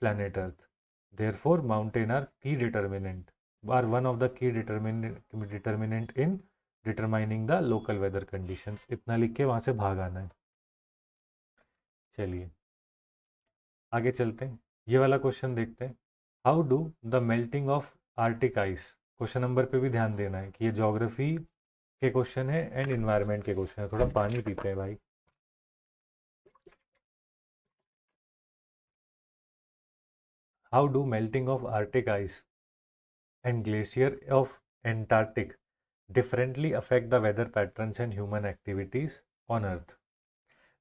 planet earth. Therefore mountain are key determinant, are one of the key determinant in determining the local weather conditions। इतना लिख के वहां से भाग आना है। चलिए आगे चलते हैं, ये वाला क्वेश्चन देखते हैं। How do the melting of Arctic ice, question number पे भी ध्यान देना है कि ये ज्योग्राफी के क्वेश्चन है एंड इन्वायरमेंट के क्वेश्चन है। थोड़ा पानी पीते हैं भाई। How do melting of Arctic ice and glacier of Antarctic differently affect the weather patterns and human activities on Earth।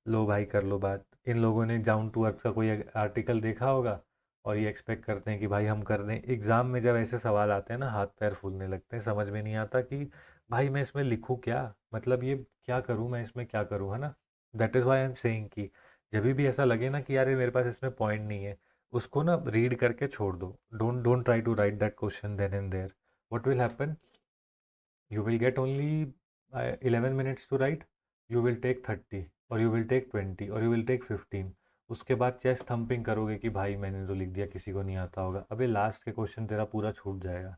लो भाई कर लो बात। इन लोगों ने डाउन टू अर्थ का कोई आर्टिकल देखा होगा और ये एक्सपेक्ट करते हैं कि भाई हम कर दें। एग्ज़ाम में जब ऐसे सवाल आते हैं ना, हाथ पैर फूलने लगते हैं, समझ में नहीं आता कि भाई मैं इसमें लिखूँ क्या, मतलब ये क्या करूँ, मैं इसमें क्या करूँ, है ना। That is why I am saying कि जब भी ऐसा लगे ना कि यार ये मेरे पास इसमें पॉइंट नहीं है, उसको ना रीड करके छोड़ दो। Don't don't try to write that question then and there. What will happen? You will get only 11 minutes to write, you will take 30, और you will take 20, और you will take 15। उसके बाद चेस्ट थम्पिंग करोगे कि भाई मैंने तो लिख दिया, किसी को नहीं आता होगा। अबे लास्ट के क्वेश्चन तेरा पूरा छूट जाएगा।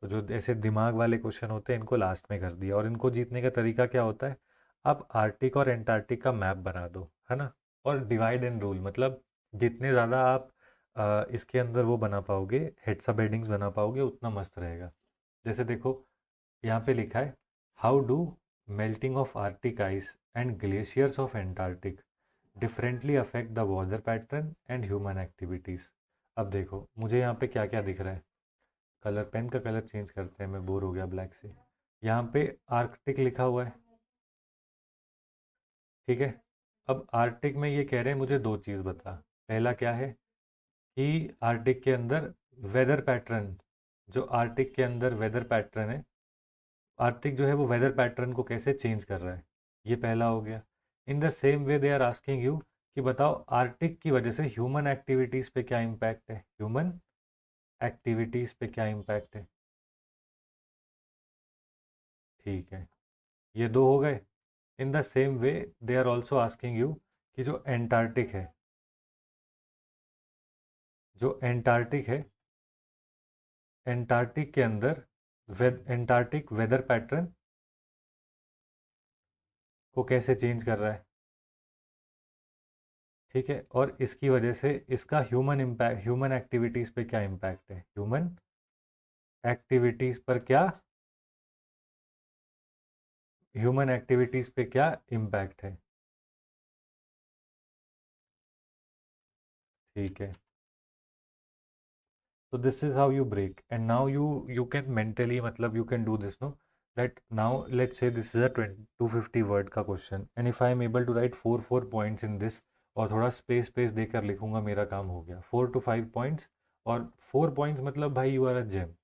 तो जो ऐसे दिमाग वाले क्वेश्चन होते हैं इनको लास्ट में कर दिया। और इनको जीतने का तरीका क्या होता है? आप आर्टिक और एंटार्क्टिक का मैप बना दो, है ना। और डिवाइड एंड रूल, मतलब जितने ज़्यादा आप इसके अंदर वो बना पाओगे, हेड सब हेडिंग्स बना पाओगे, उतना मस्त रहेगा। जैसे देखो यहाँ पे लिखा है, how do melting of Arctic ice and glaciers of Antarctic differently affect the weather pattern and human activities. अब देखो मुझे यहाँ पे क्या क्या दिख रहा है। कलर, पेन का कलर चेंज करते हैं, मैं बोर हो गया ब्लैक से। यहाँ पे आर्कटिक लिखा हुआ है। ठीक है, अब आर्कटिक में ये कह रहे हैं मुझे दो चीज़ बता। पहला क्या है कि आर्कटिक के अंदर वेदर पैटर्न, जो आर्कटिक के अंदर वेदर पैटर्न है, आर्कटिक जो है वो वेदर पैटर्न को कैसे चेंज कर रहा है, ये पहला हो गया। In the same way they are asking you कि बताओ आर्कटिक की वजह से ह्यूमन एक्टिविटीज़ पे क्या इम्पैक्ट है, ह्यूमन एक्टिविटीज़ पे क्या इम्पैक्ट है। ठीक है, ये दो हो गए। In the same way they are also asking you कि जो एंटार्क्टिक है, जो एंटार्क्टिक है एंटार्कटिक के अंदर एंटार्कटिक वेदर पैटर्न को कैसे चेंज कर रहा है, ठीक है, और इसकी वजह से इसका ह्यूमन एक्टिविटीज़ पे क्या इम्पैक्ट है, ह्यूमन एक्टिविटीज़ पर क्या, ह्यूमन एक्टिविटीज़ पे क्या इम्पैक्ट है, ठीक है। So this is how you break, and now you can mentally, मतलब you can do this, no, that now let's say this is a 250 word का question, and if I am able to write 4 points in this, और थोड़ा space देकर लिखूंगा, मेरा काम हो गया, 4 to 5 points, और 4 points मतलब भाई यू आर अ जेम,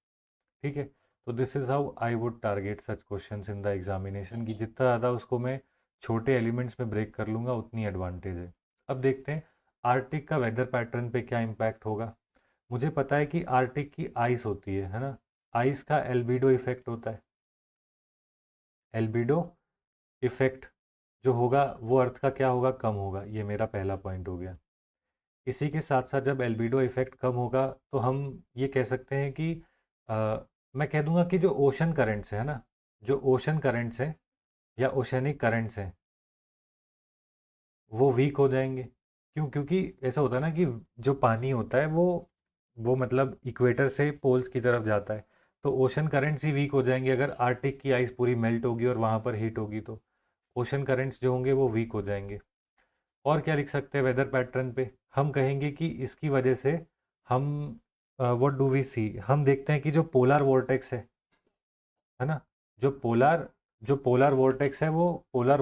ठीक है। तो this is how I would target such questions in the examination, कि जितना ज़्यादा उसको मैं छोटे एलिमेंट्स में ब्रेक कर लूँगा उतनी एडवांटेज है। अब देखते हैं आर्टिक का वेदर पैटर्न पे क्या इम्पैक्ट होगा। मुझे पता है कि आर्टिक की आइस होती है ना, आइस का एल्बिडो इफेक्ट होता है, एल्बिडो इफेक्ट जो होगा वो अर्थ का क्या होगा, कम होगा, ये मेरा पहला पॉइंट हो गया। इसी के साथ साथ जब एल्बिडो इफेक्ट कम होगा तो हम ये कह सकते हैं कि मैं कह दूंगा कि जो ओशन करंट्स है ना, जो ओशन करंट्स हैं या ओशनिक करंट्स हैं वो वीक हो जाएंगे। क्यों? क्योंकि ऐसा होता है ना कि जो पानी होता है वो मतलब इक्वेटर से पोल्स की तरफ जाता है, तो ओशन करंट्स ही वीक हो जाएंगे। अगर आर्टिक की आइस पूरी मेल्ट होगी और वहाँ पर हीट होगी तो ओशन करंट्स जो होंगे वो वीक हो जाएंगे। और क्या लिख सकते हैं वेदर पैटर्न पे, हम कहेंगे कि इसकी वजह से हम व्हाट डू वी सी, हम देखते हैं कि जो पोलर वोर्टेक्स है ना, जो पोलर वोर्टेक्स है वो पोलर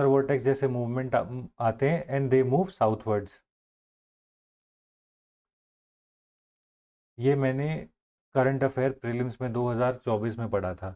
वोर्टेक्स जैसे मूवमेंट आते हैं एंड दे मूव साउथवर्ड्स। ये मैंने करंट अफेयर प्रीलिम्स में 2024 में पढ़ा था।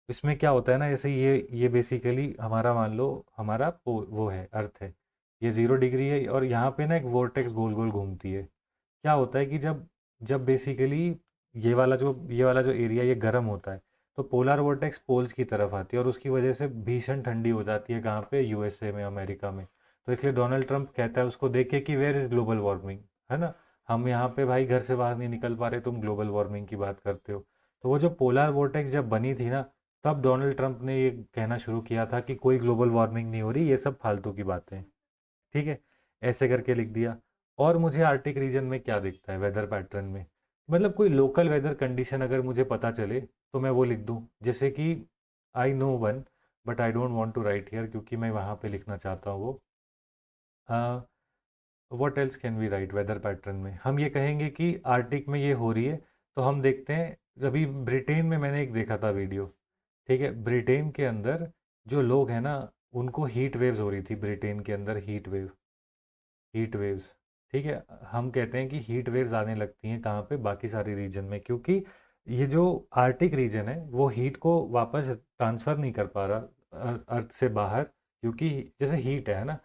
इसमें क्या होता है ना, जैसे ये बेसिकली हमारा, मान लो हमारा वो है, अर्थ है, ये 0 डिग्री है और यहाँ पे ना एक वोर्टेक्स गोल गोल घूमती है। क्या होता है कि जब जब बेसिकली ये वाला जो एरिया ये गर्म होता है, तो पोलर वोर्टेक्स पोल्स की तरफ आती है और उसकी वजह से भीषण ठंडी हो जाती है, कहाँ पे, यूएसए में, अमेरिका में। तो इसलिए डोनाल्ड ट्रंप कहता है उसको देख के कि वेयर इज़ ग्लोबल वार्मिंग, है ना, हम यहाँ पे भाई घर से बाहर नहीं निकल पा रहे, तुम ग्लोबल वार्मिंग की बात करते हो। तो वो जो पोलर वोर्टेक्स जब बनी थी ना, तब डोनाल्ड ट्रंप ने ये कहना शुरू किया था कि कोई ग्लोबल वार्मिंग नहीं हो रही, ये सब फालतू की बातें हैं, ठीक है, ऐसे करके लिख दिया। और मुझे आर्टिक रीजन में क्या दिखता है वेदर पैटर्न में, मतलब कोई लोकल वेदर कंडीशन अगर मुझे पता चले तो मैं वो लिख दूँ, जैसे कि I know one, but I don't want to write here क्योंकि मैं वहाँ पे लिखना चाहता हूँ वो। What else can we write weather pattern में, हम ये कहेंगे कि आर्टिक में ये हो रही है। तो हम देखते हैं अभी ब्रिटेन में मैंने एक देखा था वीडियो, ठीक है, ब्रिटेन के अंदर जो लोग हैं ना उनको हीट वेव्स हो रही थी, ब्रिटेन के अंदर हीट वेव्स, ठीक है। हम कहते हैं कि हीट वेव्स आने लगती हैं कहाँ पे, बाकी सारे रीजन में, क्योंकि ये जो आर्टिक रीजन है वो हीट को वापस ट्रांसफ़र नहीं कर पा रहा अर्थ से बाहर, क्योंकि जैसे हीट है ना,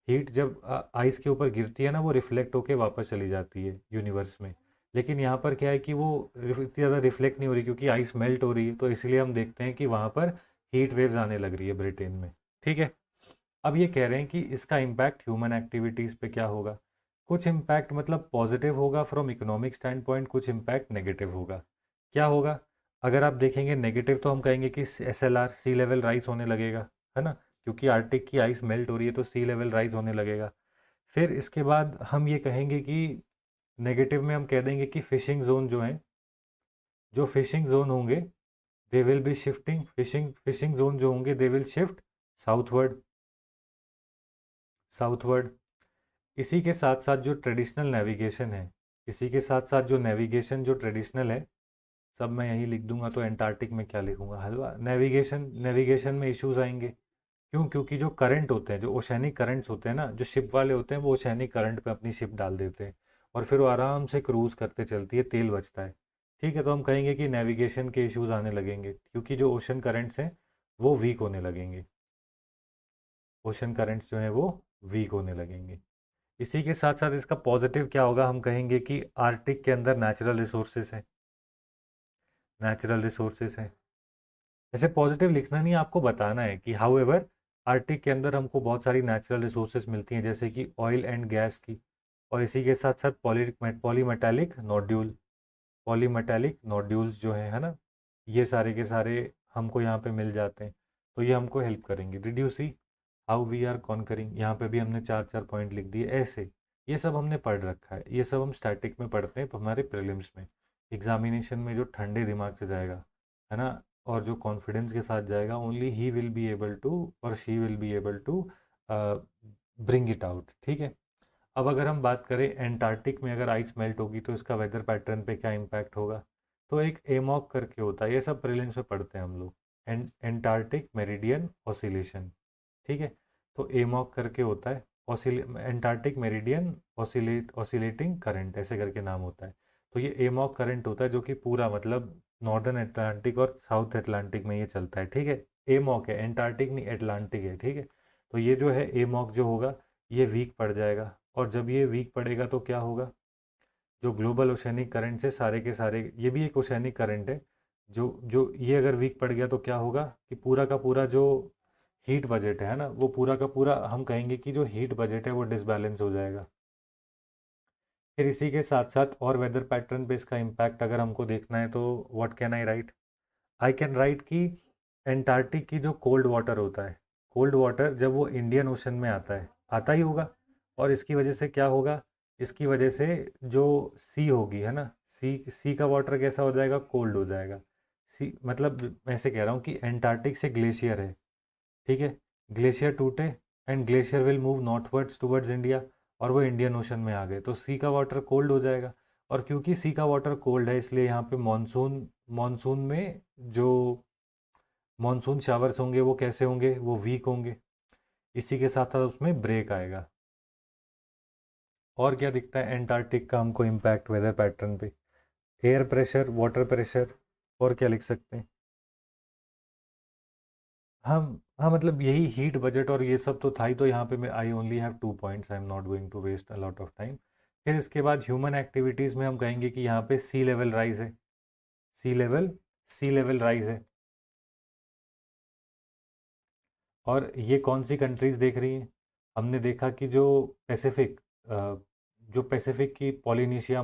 हीट जब आइस के ऊपर गिरती है ना वो रिफ्लेक्ट होके वापस चली जाती है यूनिवर्स में। लेकिन यहाँ पर क्या है कि वो इतनी ज़्यादा रिफ्लेक्ट नहीं हो रही क्योंकि आइस मेल्ट हो रही है, तो इसलिए हम देखते हैं कि वहाँ पर हीट वेव्स आने लग रही है ब्रिटेन में, ठीक है। अब ये कह रहे हैं कि इसका इम्पैक्ट ह्यूमन एक्टिविटीज़ पे क्या होगा। कुछ इम्पैक्ट मतलब पॉजिटिव होगा फ्रॉम इकोनॉमिक स्टैंड पॉइंट, कुछ इम्पैक्ट नेगेटिव होगा। क्या होगा? अगर आप देखेंगे नेगेटिव तो हम कहेंगे कि SLR, सी लेवल राइज होने लगेगा, है ना, क्योंकि आर्टिक की आइस मेल्ट हो रही है तो सी लेवल राइज होने लगेगा। फिर इसके बाद हम ये कहेंगे कि नेगेटिव में हम कह देंगे कि फिशिंग जोन जो हैं, जो फिशिंग जोन होंगे they will be shifting, fishing zone जो होंगे they will shift southward, southward. इसी के साथ साथ जो ट्रेडिशनल नेविगेशन है, इसी के साथ साथ जो नेविगेशन जो ट्रेडिशनल है, सब मैं यहीं लिख दूंगा। तो एंटार्कटिक में क्या लिखूंगा, हलवा, नेविगेशन में इश्यूज आएंगे। क्यों? क्योंकि जो करंट होते हैं, जो ओशैनिक करंट्स होते हैं ना, जो शिप वाले होते हैं वो ओशैनिक करंट पे अपनी शिप डाल देते हैं और फिर वो आराम से क्रूज करते चलती है, तेल बचता है, ठीक है। तो हम कहेंगे कि नेविगेशन के इश्यूज आने लगेंगे क्योंकि जो ओशन करंट्स हैं वो वीक होने लगेंगे, ओशन करंट्स जो हैं वो वीक होने लगेंगे। इसी के साथ साथ इसका पॉजिटिव क्या होगा, हम कहेंगे कि आर्टिक के अंदर नेचुरल रिसोर्सेज हैं, नेचुरल रिसोर्सेज हैं। ऐसे पॉजिटिव लिखना नहीं, आपको बताना है कि हाउ एवर आर्टिक के अंदर हमको बहुत सारी नेचुरल रिसोर्सेज मिलती हैं, जैसे कि ऑयल एंड गैस की, और इसी के साथ साथ पॉलीमेटालिक नोड्यूल, पॉलीमेटालिक नोड्यूल्स जो है ना, ये सारे के सारे हमको यहाँ पे मिल जाते हैं, तो ये हमको हेल्प करेंगे। Did you see how we are conquering? यहाँ पे भी हमने 4-4 पॉइंट लिख दिए ऐसे। ये सब हमने पढ़ रखा है, ये सब हम स्टैटिक में पढ़ते हैं हमारे प्रीलिम्स में। एग्जामिनेशन में जो ठंडे दिमाग से जाएगा है ना, और जो कॉन्फिडेंस के साथ जाएगा, only he will be able to और she will be able to bring it out. ठीक है। अब अगर हम बात करें एंटार्क्टिक में अगर आइस मेल्ट होगी तो इसका वेदर पैटर्न पे क्या इम्पैक्ट होगा, तो एक एमॉक करके होता है, ये सब प्रीलिम्स में पढ़ते हैं हम लोग, एंटार्क्टिक मेरिडियन ऑसिलेशन। ठीक है। तो एमॉक करके होता है, एंटार्क्टिक मेरिडियन ऑसिलेटिंग करंट ऐसे करके नाम होता है। तो ये एमॉक करंट होता है जो कि पूरा मतलब नॉर्दर्न अटलांटिक और साउथ अटलांटिक में ये चलता है। ठीक है। एमॉक है, एंटार्क्टिक नहीं अटलांटिक है। ठीक है। तो ये जो है एमॉक जो होगा ये वीक पड़ जाएगा, और जब ये वीक पड़ेगा तो क्या होगा, जो ग्लोबल ओशनिक करंट से सारे के सारे, ये भी एक ओशनिक करंट है, जो जो ये अगर वीक पड़ गया तो क्या होगा कि पूरा का पूरा जो हीट बजट है ना, वो पूरा का पूरा हम कहेंगे कि जो हीट बजट है वो डिसबैलेंस हो जाएगा। फिर इसी के साथ साथ और वेदर पैटर्न पे इसका इम्पैक्ट अगर हमको देखना है तो what can I right, I can write कि एंटार्क्टिक की जो कोल्ड वाटर होता है, कोल्ड वाटर जब वो इंडियन ओशन में आता है, आता ही होगा, और इसकी वजह से क्या होगा, इसकी वजह से जो सी होगी है ना, सी का वाटर कैसा हो जाएगा, कोल्ड हो जाएगा। सी मतलब मैं ऐसे कह रहा हूँ कि एंटार्क्टिक से ग्लेशियर है, ठीक है, ग्लेशियर टूटे and glacier will move northwards towards India, और वो इंडियन ओशन में आ गए तो सी का वाटर कोल्ड हो जाएगा। और क्योंकि सी का वाटर कोल्ड है इसलिए यहाँ पे मानसून मानसून में जो मॉनसून शावर्स होंगे वो कैसे होंगे, वो वीक होंगे। इसी के साथ साथ उसमें ब्रेक आएगा। और क्या दिखता है एंटार्क्टिक का हमको इम्पैक्ट वेदर पैटर्न पे, एयर प्रेशर, वाटर प्रेशर, और क्या लिख सकते हैं हम। हाँ मतलब यही हीट बजट और ये सब तो था ही, तो यहाँ पे मैं I only have 2 points, I am not going to waste a lot of time. फिर इसके बाद ह्यूमन एक्टिविटीज़ में हम कहेंगे कि यहाँ पे सी लेवल राइज है, सी लेवल सी लेवल राइज है। और ये कौन सी कंट्रीज़ देख रही हैं, हमने देखा कि जो पैसिफिक, जो पैसिफिक की पॉलिनीशिया,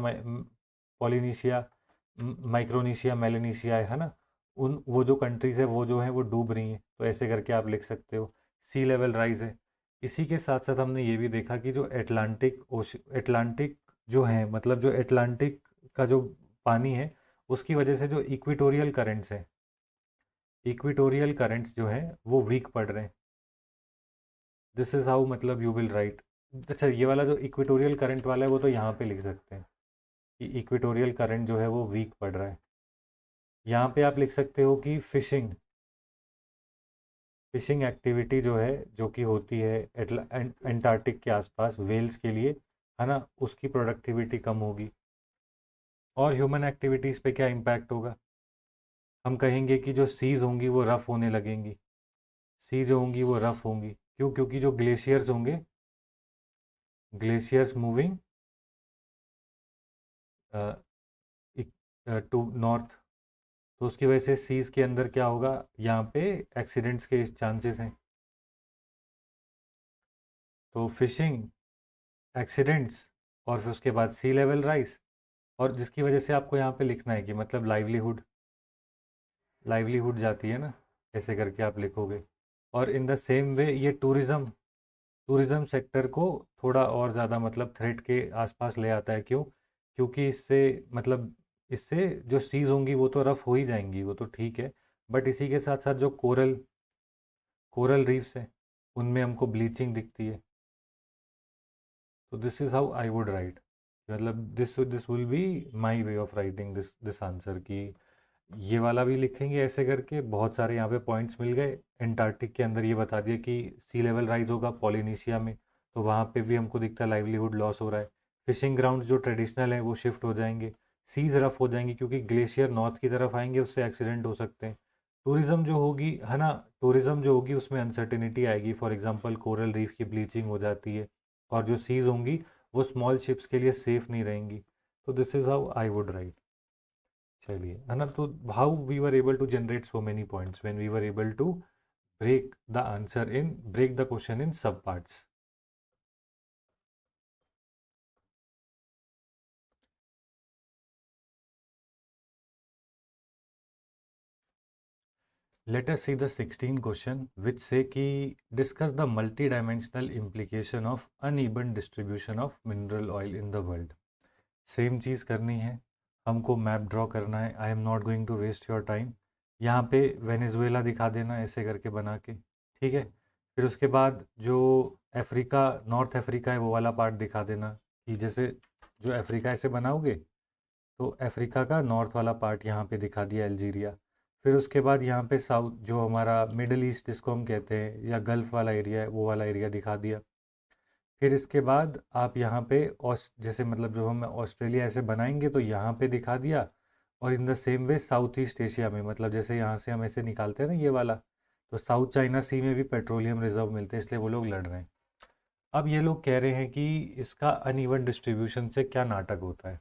माइक्रोनेशिया, मेलानेशिया है ना, उन वो जो कंट्रीज़ है वो जो है वो डूब रही हैं, तो ऐसे करके आप लिख सकते हो सी लेवल राइज है। इसी के साथ साथ हमने ये भी देखा कि जो एटलांटिक जो है, मतलब जो एटलांटिक का जो पानी है उसकी वजह से जो इक्वेटोरियल करंट्स हैं, इक्वेटोरियल करंट्स जो हैं वो वीक पड़ रहे हैं। दिस इज़ हाउ मतलब यू विल राइट। अच्छा ये वाला जो इक्वेटोरियल करंट वाला है वो तो यहाँ पे लिख सकते हैं कि इक्वेटोरियल करंट जो है वो वीक पड़ रहा है। यहाँ पे आप लिख सकते हो कि फिशिंग एक्टिविटी जो है, जो कि होती है एंटार्क्टिक के आसपास वेल्स के लिए है ना, उसकी प्रोडक्टिविटी कम होगी। और ह्यूमन एक्टिविटीज़ पे क्या इम्पैक्ट होगा, हम कहेंगे कि जो सीज होंगी वो रफ़ होने लगेंगी, सी जो होंगी वो रफ़ होंगी, क्यों, क्योंकि जो ग्लेशियर्स होंगे, ग्लेशियर्स मूविंग टू नॉर्थ, तो उसकी वजह से सीज के अंदर क्या होगा, यहाँ पे एक्सीडेंट्स के चांसेस हैं। तो फिशिंग, एक्सीडेंट्स, और फिर उसके बाद सी लेवल राइज, और जिसकी वजह से आपको यहाँ पे लिखना है कि मतलब लाइवलीहुड, लाइवलीहुड जाती है ना, ऐसे करके आप लिखोगे। और इन द सेम वे ये टूरिज़्म, टूरिज़्म सेक्टर को थोड़ा और ज़्यादा मतलब थ्रेट के आसपास ले आता है, क्यों, क्योंकि इससे मतलब इससे जो सीज होंगी वो तो रफ़ हो ही जाएंगी, वो तो ठीक है, बट इसी के साथ साथ जो कोरल कोरल रीफ्स हैं उनमें हमको ब्लीचिंग दिखती है। तो this is how I would write, मतलब this will be my way of writing this answer, कि ये वाला भी लिखेंगे ऐसे करके। बहुत सारे यहाँ पे पॉइंट्स मिल गए। एंटार्क्टिक के अंदर ये बता दिया कि सी लेवल राइज होगा पॉलिनेशिया में, तो वहाँ पे भी हमको दिखता है लाइवलीहुड लॉस हो रहा है। फिशिंग ग्राउंड्स जो ट्रेडिशनल हैं वो शिफ्ट हो जाएंगे, सीज रफ हो जाएंगी क्योंकि ग्लेशियर नॉर्थ की तरफ आएंगे, उससे एक्सीडेंट हो सकते हैं। टूरिज़्म जो होगी है ना, टूरिज़्म जो होगी उसमें अनसर्टिनिटी आएगी, फॉर एग्जांपल कोरल रीफ की ब्लीचिंग हो जाती है, और जो सीज होंगी वो स्मॉल शिप्स के लिए सेफ़ नहीं रहेंगी। तो this is how I would write. चलिए है ना, तो how we were able to generate so many points when we were able to break the question in sub parts. Let us see the 16 question which say कि discuss the multi-dimensional implication of uneven distribution of mineral oil in the world. Same चीज़ करनी है, हमको map draw करना है. I am not going to waste your time. यहाँ पे Venezuela दिखा देना ऐसे करके बना के, ठीक है. फिर उसके बाद जो अफ्रीका, नॉर्थ अफ्रीका है वो वाला पार्ट दिखा देना कि जैसे जो अफ्रीका ऐसे बनाओगे तो अफ्रीका का नॉर्थ वाला पार्ट यहाँ पे दिखा दिया, अल्जीरिया. फिर उसके बाद यहाँ पे साउथ जो हमारा मिडल ईस्ट जिसको हम कहते हैं या गल्फ़ वाला एरिया है वो वाला एरिया दिखा दिया. फिर इसके बाद आप यहाँ पे जैसे मतलब जो हम ऑस्ट्रेलिया ऐसे बनाएंगे तो यहाँ पे दिखा दिया. और इन the same way south east Asia में, मतलब जैसे यहाँ से हम ऐसे निकालते हैं ना ये वाला, तो साउथ चाइना सी में भी पेट्रोलियम रिजर्व मिलते हैं, इसलिए वो लोग लड़ रहे हैं. अब ये लोग कह रहे हैं कि इसका अनइवन डिस्ट्रीब्यूशन से क्या नाटक होता है.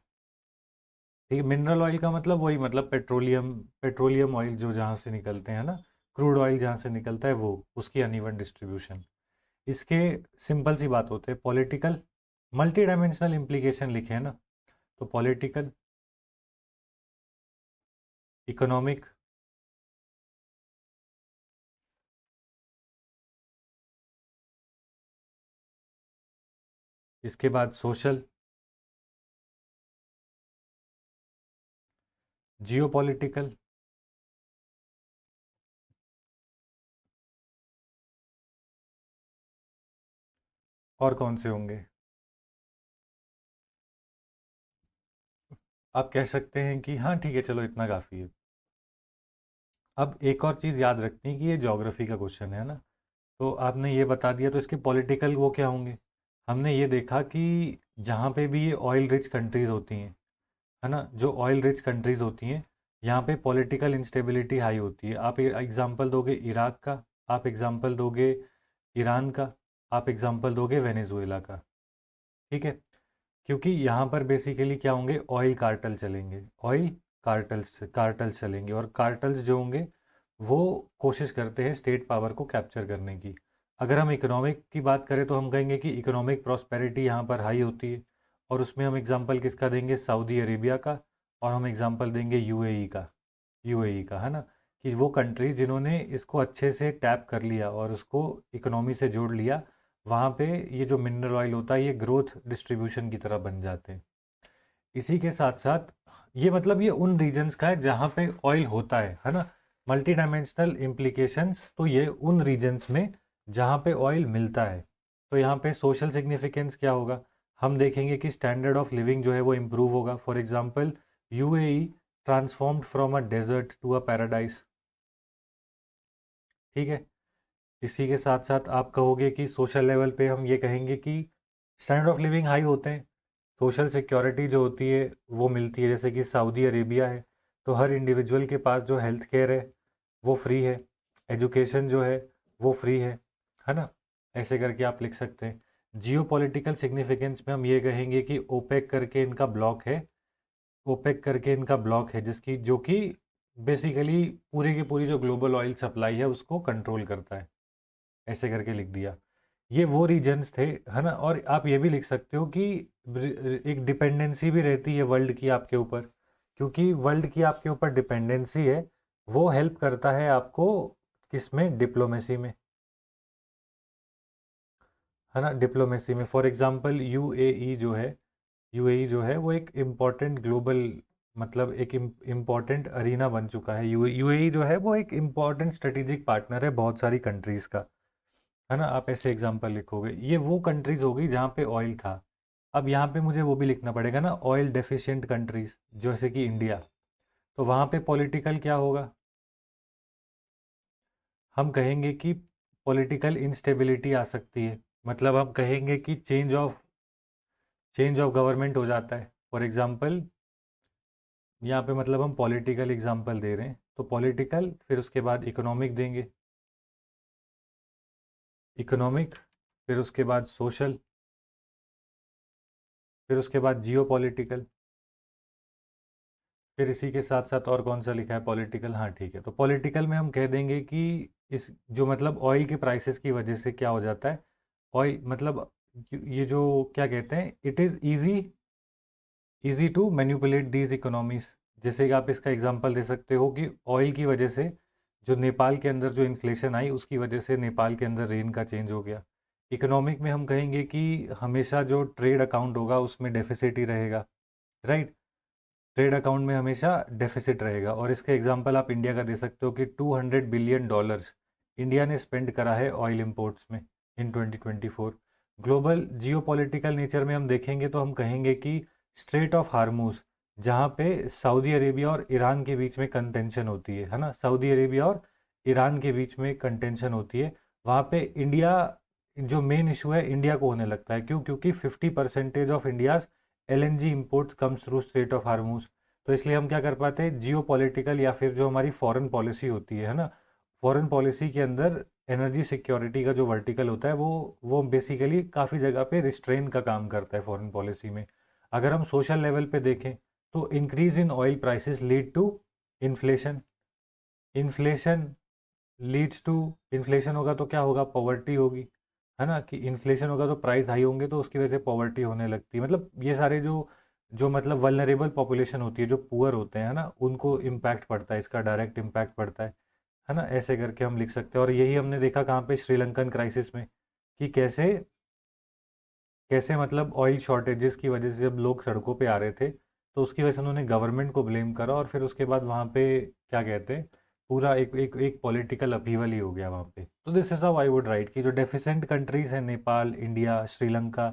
ठीक है, मिनरल ऑयल का मतलब वही, मतलब पेट्रोलियम ऑयल जो जहाँ से निकलते हैं ना, क्रूड ऑयल जहाँ से निकलता है वो, उसकी अनइवन डिस्ट्रीब्यूशन. इसके सिंपल सी बात होते हैं, पॉलिटिकल मल्टी डायमेंशनल इम्प्लीकेशन लिखे हैं ना, तो पॉलिटिकल, इकोनॉमिक, इसके बाद सोशल, जियोपॉलिटिकल, और कौन से होंगे. आप कह सकते हैं कि हाँ ठीक है चलो इतना काफ़ी है. अब एक और चीज़ याद रखनी है कि ये ज्योग्राफी का क्वेश्चन है ना, तो आपने ये बता दिया तो इसके पॉलिटिकल वो क्या होंगे. हमने ये देखा कि जहाँ पे भी ये ऑयल रिच कंट्रीज़ होती हैं, है ना, जो ऑयल रिच कंट्रीज़ होती हैं यहाँ पे पॉलिटिकल इंस्टेबिलिटी हाई होती है. आप एग्जांपल दोगे इराक का, आप एग्जांपल दोगे ईरान का, आप एग्जांपल दोगे वेनेजुएला का. ठीक है, क्योंकि यहाँ पर बेसिकली क्या होंगे, ऑयल कार्टल चलेंगे, ऑयल कार्टल्स चलेंगे. और कार्टल्स जो होंगे वो कोशिश करते हैं स्टेट पावर को कैप्चर करने की. अगर हम इकोनॉमिक की बात करें तो हम कहेंगे कि इकोनॉमिक प्रॉस्पेरिटी यहाँ पर हाई होती है, और उसमें हम एग्जांपल किसका देंगे, सऊदी अरेबिया का. और हम एग्जांपल देंगे यूएई का, है ना, कि वो कंट्री जिन्होंने इसको अच्छे से टैप कर लिया और उसको इकोनॉमी से जोड़ लिया, वहाँ पे ये जो मिनरल ऑयल होता है ये ग्रोथ डिस्ट्रीब्यूशन की तरह बन जाते हैं. इसी के साथ साथ ये मतलब ये उन रीजन्स का है जहाँ पे ऑयल होता है ना. मल्टी डायमेंशनल इम्प्लीकेशंस तो ये उन रीजन्स में जहाँ पे ऑयल मिलता है. तो यहाँ पे सोशल सिग्निफिकेंस क्या होगा, हम देखेंगे कि स्टैंडर्ड ऑफ लिविंग जो है वो इम्प्रूव होगा. For example UAE transformed from a desert to a paradise. ठीक है, इसी के साथ साथ आप कहोगे कि सोशल लेवल पे हम ये कहेंगे कि स्टैंडर्ड ऑफ लिविंग हाई होते हैं, सोशल सिक्योरिटी जो होती है वो मिलती है. जैसे कि सऊदी अरेबिया है तो हर इंडिविजुअल के पास जो हेल्थ केयर है वो फ्री है, एजुकेशन जो है वो फ्री है ना. ऐसे करके आप लिख सकते हैं. जियो पॉलिटिकल सिग्निफिकेंस में हम ये कहेंगे कि ओपेक करके इनका ब्लॉक है जिसकी जो कि बेसिकली पूरी की पूरी जो ग्लोबल ऑयल सप्लाई है उसको कंट्रोल करता है. ऐसे करके लिख दिया. ये वो रीजन्स थे, है ना. और आप ये भी लिख सकते हो कि एक डिपेंडेंसी भी रहती है वर्ल्ड की आपके ऊपर, क्योंकि वर्ल्ड की आपके ऊपर डिपेंडेंसी है, वो हेल्प करता है आपको किस में, डिप्लोमेसी में, है ना. डिप्लोमेसी में फॉर एग्जांपल यूएई जो है वो एक इम्पॉर्टेंट ग्लोबल, मतलब एक इम्पॉर्टेंट अरीना बन चुका है. यूएई जो है वो एक इम्पॉर्टेंट स्ट्रेटेजिक पार्टनर है बहुत सारी कंट्रीज़ का, है ना. आप ऐसे एग्जांपल लिखोगे, ये वो कंट्रीज़ होगी जहाँ पे ऑयल था. अब यहाँ पे मुझे वो भी लिखना पड़ेगा ना, ऑयल डेफिशिएंट कंट्रीज़ जैसे कि इंडिया, तो वहाँ पे पॉलिटिकल क्या होगा, हम कहेंगे कि पॉलिटिकल इंस्टेबिलिटी आ सकती है. मतलब हम कहेंगे कि चेंज ऑफ गवर्नमेंट हो जाता है. फॉर एग्जांपल यहाँ पे मतलब हम पॉलिटिकल एग्जांपल दे रहे हैं, तो पॉलिटिकल फिर उसके बाद इकोनॉमिक देंगे, इकोनॉमिक फिर उसके बाद सोशल, फिर उसके बाद जियो पॉलिटिकल, फिर इसी के साथ साथ और कौन सा लिखा है, पॉलिटिकल. हाँ ठीक है, तो पॉलिटिकल में हम कह देंगे कि इस जो मतलब ऑयल के प्राइसेस की वजह से क्या हो जाता है, ऑयल मतलब ये जो क्या कहते हैं, it is easy to manipulate these economies. जैसे कि आप इसका एग्जांपल दे सकते हो कि ऑयल की वजह से जो नेपाल के अंदर जो इन्फ्लेशन आई उसकी वजह से नेपाल के अंदर रेन का चेंज हो गया। इकोनॉमिक में हम कहेंगे कि हमेशा जो ट्रेड अकाउंट होगा उसमें डेफिसिट ही रहेगा, राइट। ट्रेड अकाउंट में हमेशा डेफिसिट रहेगा, और इसका एग्जांपल आप इंडिया का दे सकते हो कि $200 बिलियन इंडिया ने स्पेंड करा है ऑयल इंपोर्ट्स में इन 2024। ग्लोबल जियोपॉलिटिकल नेचर में हम देखेंगे तो हम कहेंगे कि स्ट्रेट ऑफ हार्मूज, जहाँ पे सऊदी अरेबिया और ईरान के बीच में कंटेंशन होती है ना, सऊदी अरेबिया और ईरान के बीच में कंटेंशन होती है, वहाँ पे इंडिया, जो मेन इशू है इंडिया को होने लगता है। क्यों? क्योंकि 50% of India's LNG imports comes through straight of Hormuz. तो इसलिए हम क्या कर पाते हैं, जियो पॉलिटिकल या फिर जो हमारी फॉरेन पॉलिसी होती है ना, फॉरेन पॉलिसी के अंदर एनर्जी सिक्योरिटी का जो वर्टिकल होता है वो बेसिकली काफ़ी जगह पे रिस्ट्रेन का काम करता है फॉरेन पॉलिसी में। अगर हम सोशल लेवल पे देखें तो increase in oil prices lead to inflation. Inflation leads to, inflation होगा तो क्या होगा, पॉवर्टी होगी, है ना। कि इन्फ्लेशन होगा तो प्राइस हाई होंगे तो उसकी वजह से पॉवर्टी होने लगती है। मतलब ये सारे जो जो मतलब वल्नरेबल पॉपुलेशन होती है, जो पुअर होते हैं ना, उनको इम्पैक्ट पड़ता है, इसका डायरेक्ट इम्पैक्ट पड़ता है ना। ऐसे करके हम लिख सकते हैं। और यही हमने देखा कहाँ पे, श्रीलंकन क्राइसिस में, कि कैसे कैसे मतलब ऑयल शॉर्टेजेस की वजह से जब लोग सड़कों पे आ रहे थे तो उसकी वजह से उन्होंने गवर्नमेंट को ब्लेम करा, और फिर उसके बाद वहाँ पे क्या कहते हैं, पूरा एक पॉलिटिकल अपीवल ही हो गया वहाँ पे। तो this is how I would right कि जो डेफिसेंट कंट्रीज हैं, नेपाल, इंडिया, श्रीलंका,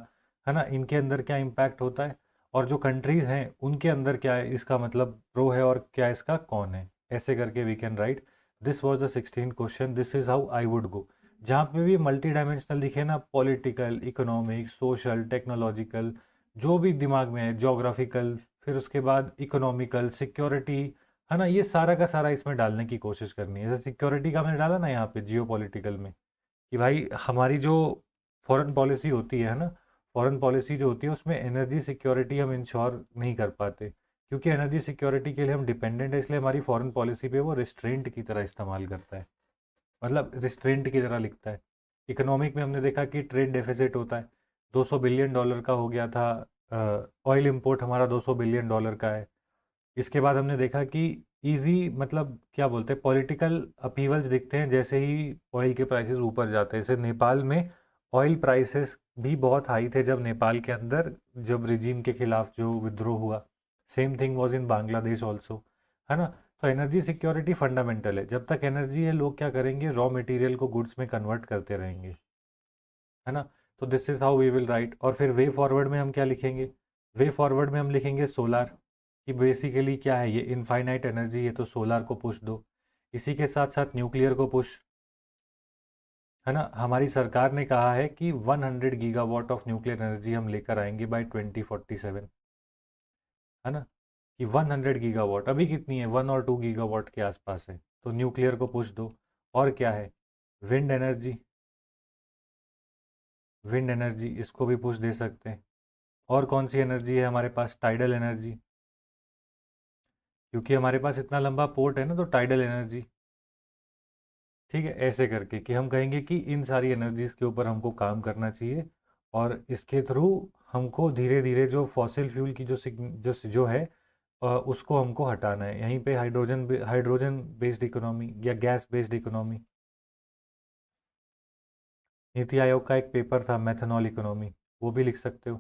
है ना, इनके अंदर क्या इम्पैक्ट होता है, और जो कंट्रीज हैं उनके अंदर क्या है, इसका मतलब प्रो है और क्या इसका कौन है। ऐसे करके we can write. This was the 16 question, this is how I would go. जहाँ पे भी मल्टी डायमेंशनल दिखे ना, पॉलिटिकल, इकोनॉमिक, सोशल, टेक्नोलॉजिकल, जो भी दिमाग में है, जोग्राफिकल, फिर उसके बाद इकोनॉमिकल, सिक्योरिटी, है ना, ये सारा का सारा इसमें डालने की कोशिश करनी है। जैसे सिक्योरिटी का हमने डाला ना यहाँ पे जियो पॉलिटिकल में, कि भाई हमारी जो फॉरेन पॉलिसी होती है ना, फॉरेन पॉलिसी जो होती है उसमें एनर्जी सिक्योरिटी हम इंश्योर नहीं कर पाते, क्योंकि एनर्जी सिक्योरिटी के लिए हम डिपेंडेंट है, इसलिए हमारी फॉरेन पॉलिसी पे वो रिस्ट्रेंट की तरह इस्तेमाल करता है, मतलब रिस्ट्रेंट की तरह लिखता है। इकोनॉमिक में हमने देखा कि ट्रेड डेफिसिट होता है, $200 बिलियन का हो गया था, ऑयल इंपोर्ट हमारा $200 बिलियन का है। इसके बाद हमने देखा कि इजी, मतलब क्या बोलते हैं, पॉलिटिकल अपीवल्स दिखते हैं जैसे ही ऑयल के प्राइसेस ऊपर जाते हैं। जैसे नेपाल में ऑयल प्राइसेस भी बहुत हाई थे जब नेपाल के अंदर, जब रिजीम के खिलाफ जो विद्रोह हुआ। Same thing was in Bangladesh also, है ना। तो एनर्जी सिक्योरिटी फंडामेंटल है। जब तक एनर्जी है, लोग क्या करेंगे, रॉ मटेरियल को गुड्स में कन्वर्ट करते रहेंगे, है ना। तो this is how we will write. और फिर वे फॉरवर्ड में हम क्या लिखेंगे, वे फॉरवर्ड में हम लिखेंगे सोलार, कि बेसिकली क्या है, ये इनफाइनाइट एनर्जी है तो सोलार को पुश दो। इसी के साथ साथ न्यूक्लियर को पुश, है ना। हमारी सरकार ने कहा है कि 100 गीगावाट ऑफ न्यूक्लियर एनर्जी हम लेकर आएंगे बाय 2047, है ना। कि 100 गीगावाट, अभी कितनी है, 1 और 2 गीगावाट के आसपास है, तो न्यूक्लियर को पुश दो। और क्या है, विंड एनर्जी, विंड एनर्जी इसको भी पुश दे सकते हैं। और कौन सी एनर्जी है हमारे पास, टाइडल एनर्जी, क्योंकि हमारे पास इतना लंबा पोर्ट है ना, तो टाइडल एनर्जी। ठीक है, ऐसे करके कि हम कहेंगे कि इन सारी एनर्जीज के ऊपर हमको काम करना चाहिए, और इसके थ्रू हमको धीरे धीरे जो फॉसिल फ्यूल की जो है, उसको हमको हटाना है। यहीं पे हाइड्रोजन बेस्ड इकोनॉमी या gas based economy. NITI Aayog का एक पेपर था मैथनॉल इकोनॉमी, वो भी लिख सकते हो,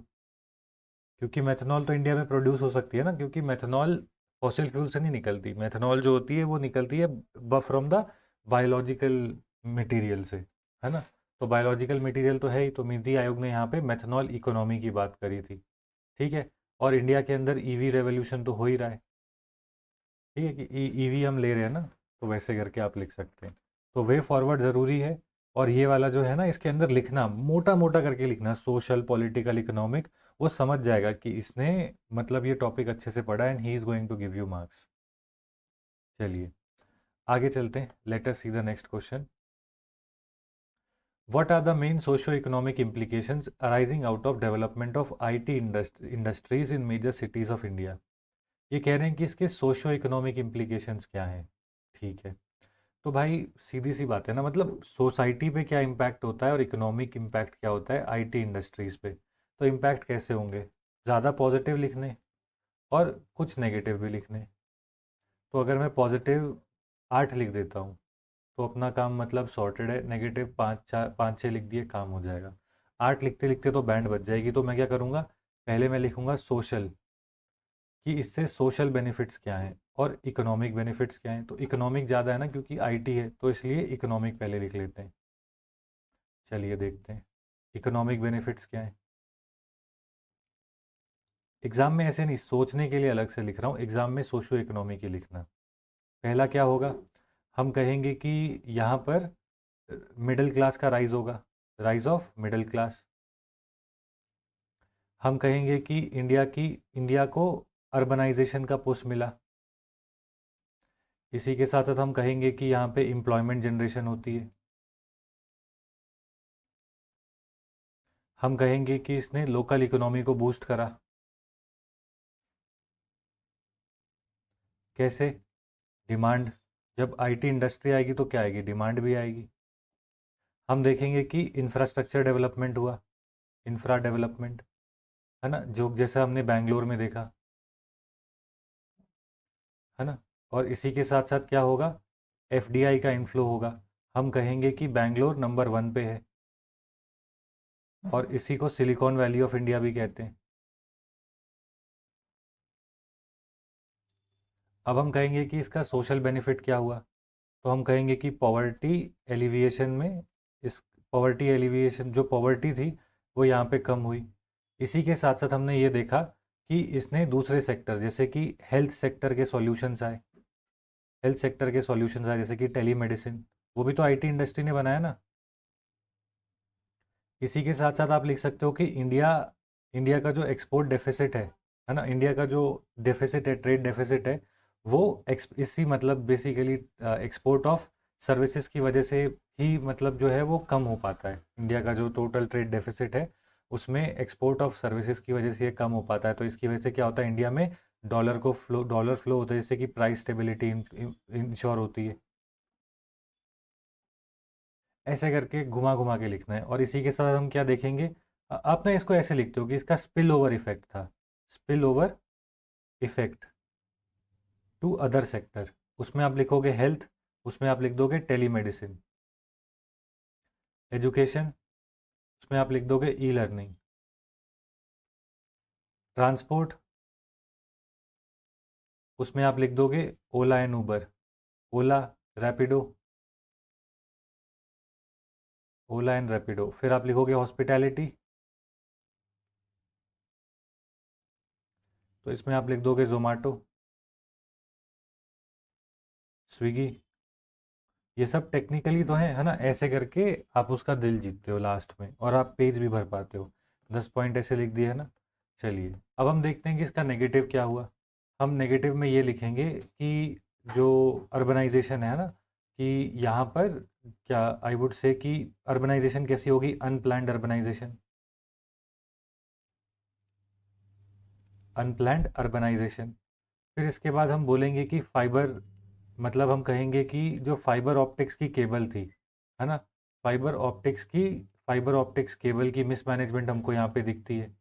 क्योंकि मैथनॉल तो इंडिया में प्रोड्यूस हो सकती है ना, क्योंकि मैथनॉल फॉसिल फ्यूल से नहीं निकलती। मैथनॉल जो होती है वो निकलती है फ्रॉम द बायोलॉजिकल मटेरियल से, है ना। तो बायोलॉजिकल मटेरियल तो है ही, तो नीति आयोग ने यहाँ पे मैथनॉल इकोनॉमी की बात करी थी। ठीक है। और इंडिया के अंदर ईवी रेवोल्यूशन तो हो ही रहा है, ठीक है, कि ईवी हम ले रहे हैं ना, तो वैसे करके आप लिख सकते हैं। तो वे फॉरवर्ड ज़रूरी है। और ये वाला जो है ना, इसके अंदर लिखना, मोटा मोटा करके लिखना, सोशल, पॉलिटिकल, इकोनॉमिक, वो समझ जाएगा कि इसने मतलब ये टॉपिक अच्छे से पढ़ा and he is going to give you marks. चलिए आगे चलते हैं, let us see the next question. What are the main socio-economic implications arising out of development of IT industries in major cities of India? ये कह रहे हैं कि इसके सोशो इकोनॉमिक इम्प्लीकेशंस क्या हैं। ठीक है, तो भाई सीधी सी बात है ना, मतलब सोसाइटी पे क्या इम्पैक्ट होता है और इकोनॉमिक इम्पैक्ट क्या होता है आईटी इंडस्ट्रीज़ पे। तो इम्पैक्ट कैसे होंगे, ज़्यादा पॉजिटिव लिखने और कुछ नेगेटिव भी लिखने। तो अगर मैं पॉजिटिव 8 लिख देता हूँ, तो अपना काम मतलब सॉर्टेड है, नेगेटिव 5 6 लिख दिए, काम हो जाएगा। 8 लिखते लिखते तो बैंड बच जाएगी, तो मैं क्या करूँगा, पहले मैं लिखूँगा सोशल, कि इससे सोशल बेनिफिट्स क्या हैं और इकोनॉमिक बेनिफिट्स क्या हैं। तो इकोनॉमिक ज़्यादा है ना, क्योंकि आईटी है, तो इसलिए इकोनॉमिक पहले लिख लेते हैं। चलिए देखते हैं इकोनॉमिक बेनिफिट्स क्या है। एग्ज़ाम में ऐसे नहीं, सोचने के लिए अलग से लिख रहा हूँ, एग्ज़ाम में सोशो इकोनॉमिक ही लिखना। पहला क्या होगा, हम कहेंगे कि यहाँ पर मिडिल क्लास का राइज होगा, राइज ऑफ मिडिल क्लास। हम कहेंगे कि इंडिया को अर्बनाइजेशन का पुश मिला। इसी के साथ साथ हम कहेंगे कि यहाँ पे एम्प्लॉयमेंट जनरेशन होती है। हम कहेंगे कि इसने लोकल इकोनॉमी को बूस्ट करा। कैसे, डिमांड, जब आईटी इंडस्ट्री आएगी तो क्या आएगी, डिमांड भी आएगी। हम देखेंगे कि इंफ्रास्ट्रक्चर डेवलपमेंट हुआ, इंफ्रा डेवलपमेंट, है ना, जो जैसा हमने बैंगलोर में देखा, है ना। और इसी के साथ साथ क्या होगा, एफडीआई का इनफ्लो होगा। हम कहेंगे कि बैंगलोर नंबर 1 पे है, और इसी को सिलिकॉन वैली ऑफ इंडिया भी कहते हैं। अब हम कहेंगे कि इसका सोशल बेनिफिट क्या हुआ, तो हम कहेंगे कि पॉवर्टी एलिविएशन में, इस पॉवर्टी एलिविएशन, जो पॉवर्टी थी वो यहाँ पे कम हुई। इसी के साथ साथ हमने ये देखा कि इसने दूसरे सेक्टर, जैसे कि हेल्थ सेक्टर के सॉल्यूशंस आए, हेल्थ सेक्टर के सॉल्यूशंस आए, जैसे कि टेलीमेडिसिन, वो भी तो आईटी इंडस्ट्री ने बनाया ना। इसी के साथ साथ आप लिख सकते हो कि इंडिया इंडिया का जो एक्सपोर्ट डेफिसिट है ना, इंडिया का जो डेफिसिट है, ट्रेड डेफिसिट है, वो इसी मतलब बेसिकली एक्सपोर्ट ऑफ सर्विसेज की वजह से ही मतलब जो है वो कम हो पाता है। इंडिया का जो टोटल ट्रेड डेफिसिट है उसमें एक्सपोर्ट ऑफ सर्विसेज की वजह से ये कम हो पाता है। तो इसकी वजह से क्या होता है, इंडिया में डॉलर फ्लो होता है, जिससे कि प्राइस स्टेबिलिटी इंश्योर होती है। ऐसे करके घुमा घुमा के लिखना है। और इसी के साथ हम क्या देखेंगे, आप ना इसको ऐसे लिखते हो कि इसका स्पिल ओवर इफेक्ट था, spill over effect to other sector. उसमें आप लिखोगे हेल्थ, उसमें आप लिख दोगे टेलीमेडिसिन। एजुकेशन, उसमें आप लिख दोगे ई लर्निंग। ट्रांसपोर्ट, उसमें आप लिख दोगे Ola and Uber, Ola, Rapido, Ola and Rapido. फिर आप लिखोगे हॉस्पिटैलिटी, तो इसमें आप लिख दोगे जोमेटो, स्विगी। ये सब टेक्निकली तो है ना, ऐसे करके आप उसका दिल जीतते हो लास्ट में, और आप पेज भी भर पाते हो। 10 पॉइंट ऐसे लिख दिए है ना। चलिए अब हम देखते हैं कि इसका नेगेटिव क्या हुआ। हम नेगेटिव में ये लिखेंगे कि जो अर्बनाइजेशन है ना, कि यहाँ पर क्या आई वुड से कि अर्बनाइजेशन कैसी होगी, अनप्लैंड अर्बनाइजेशन, अनप्लैंड अर्बनाइजेशन। फिर इसके बाद हम बोलेंगे कि फाइबर, मतलब हम कहेंगे कि जो फाइबर ऑप्टिक्स की केबल थी, है ना, फाइबर ऑप्टिक्स की फाइबर ऑप्टिक्स केबल की मिसमैनेजमेंट हमको यहाँ पे दिखती है,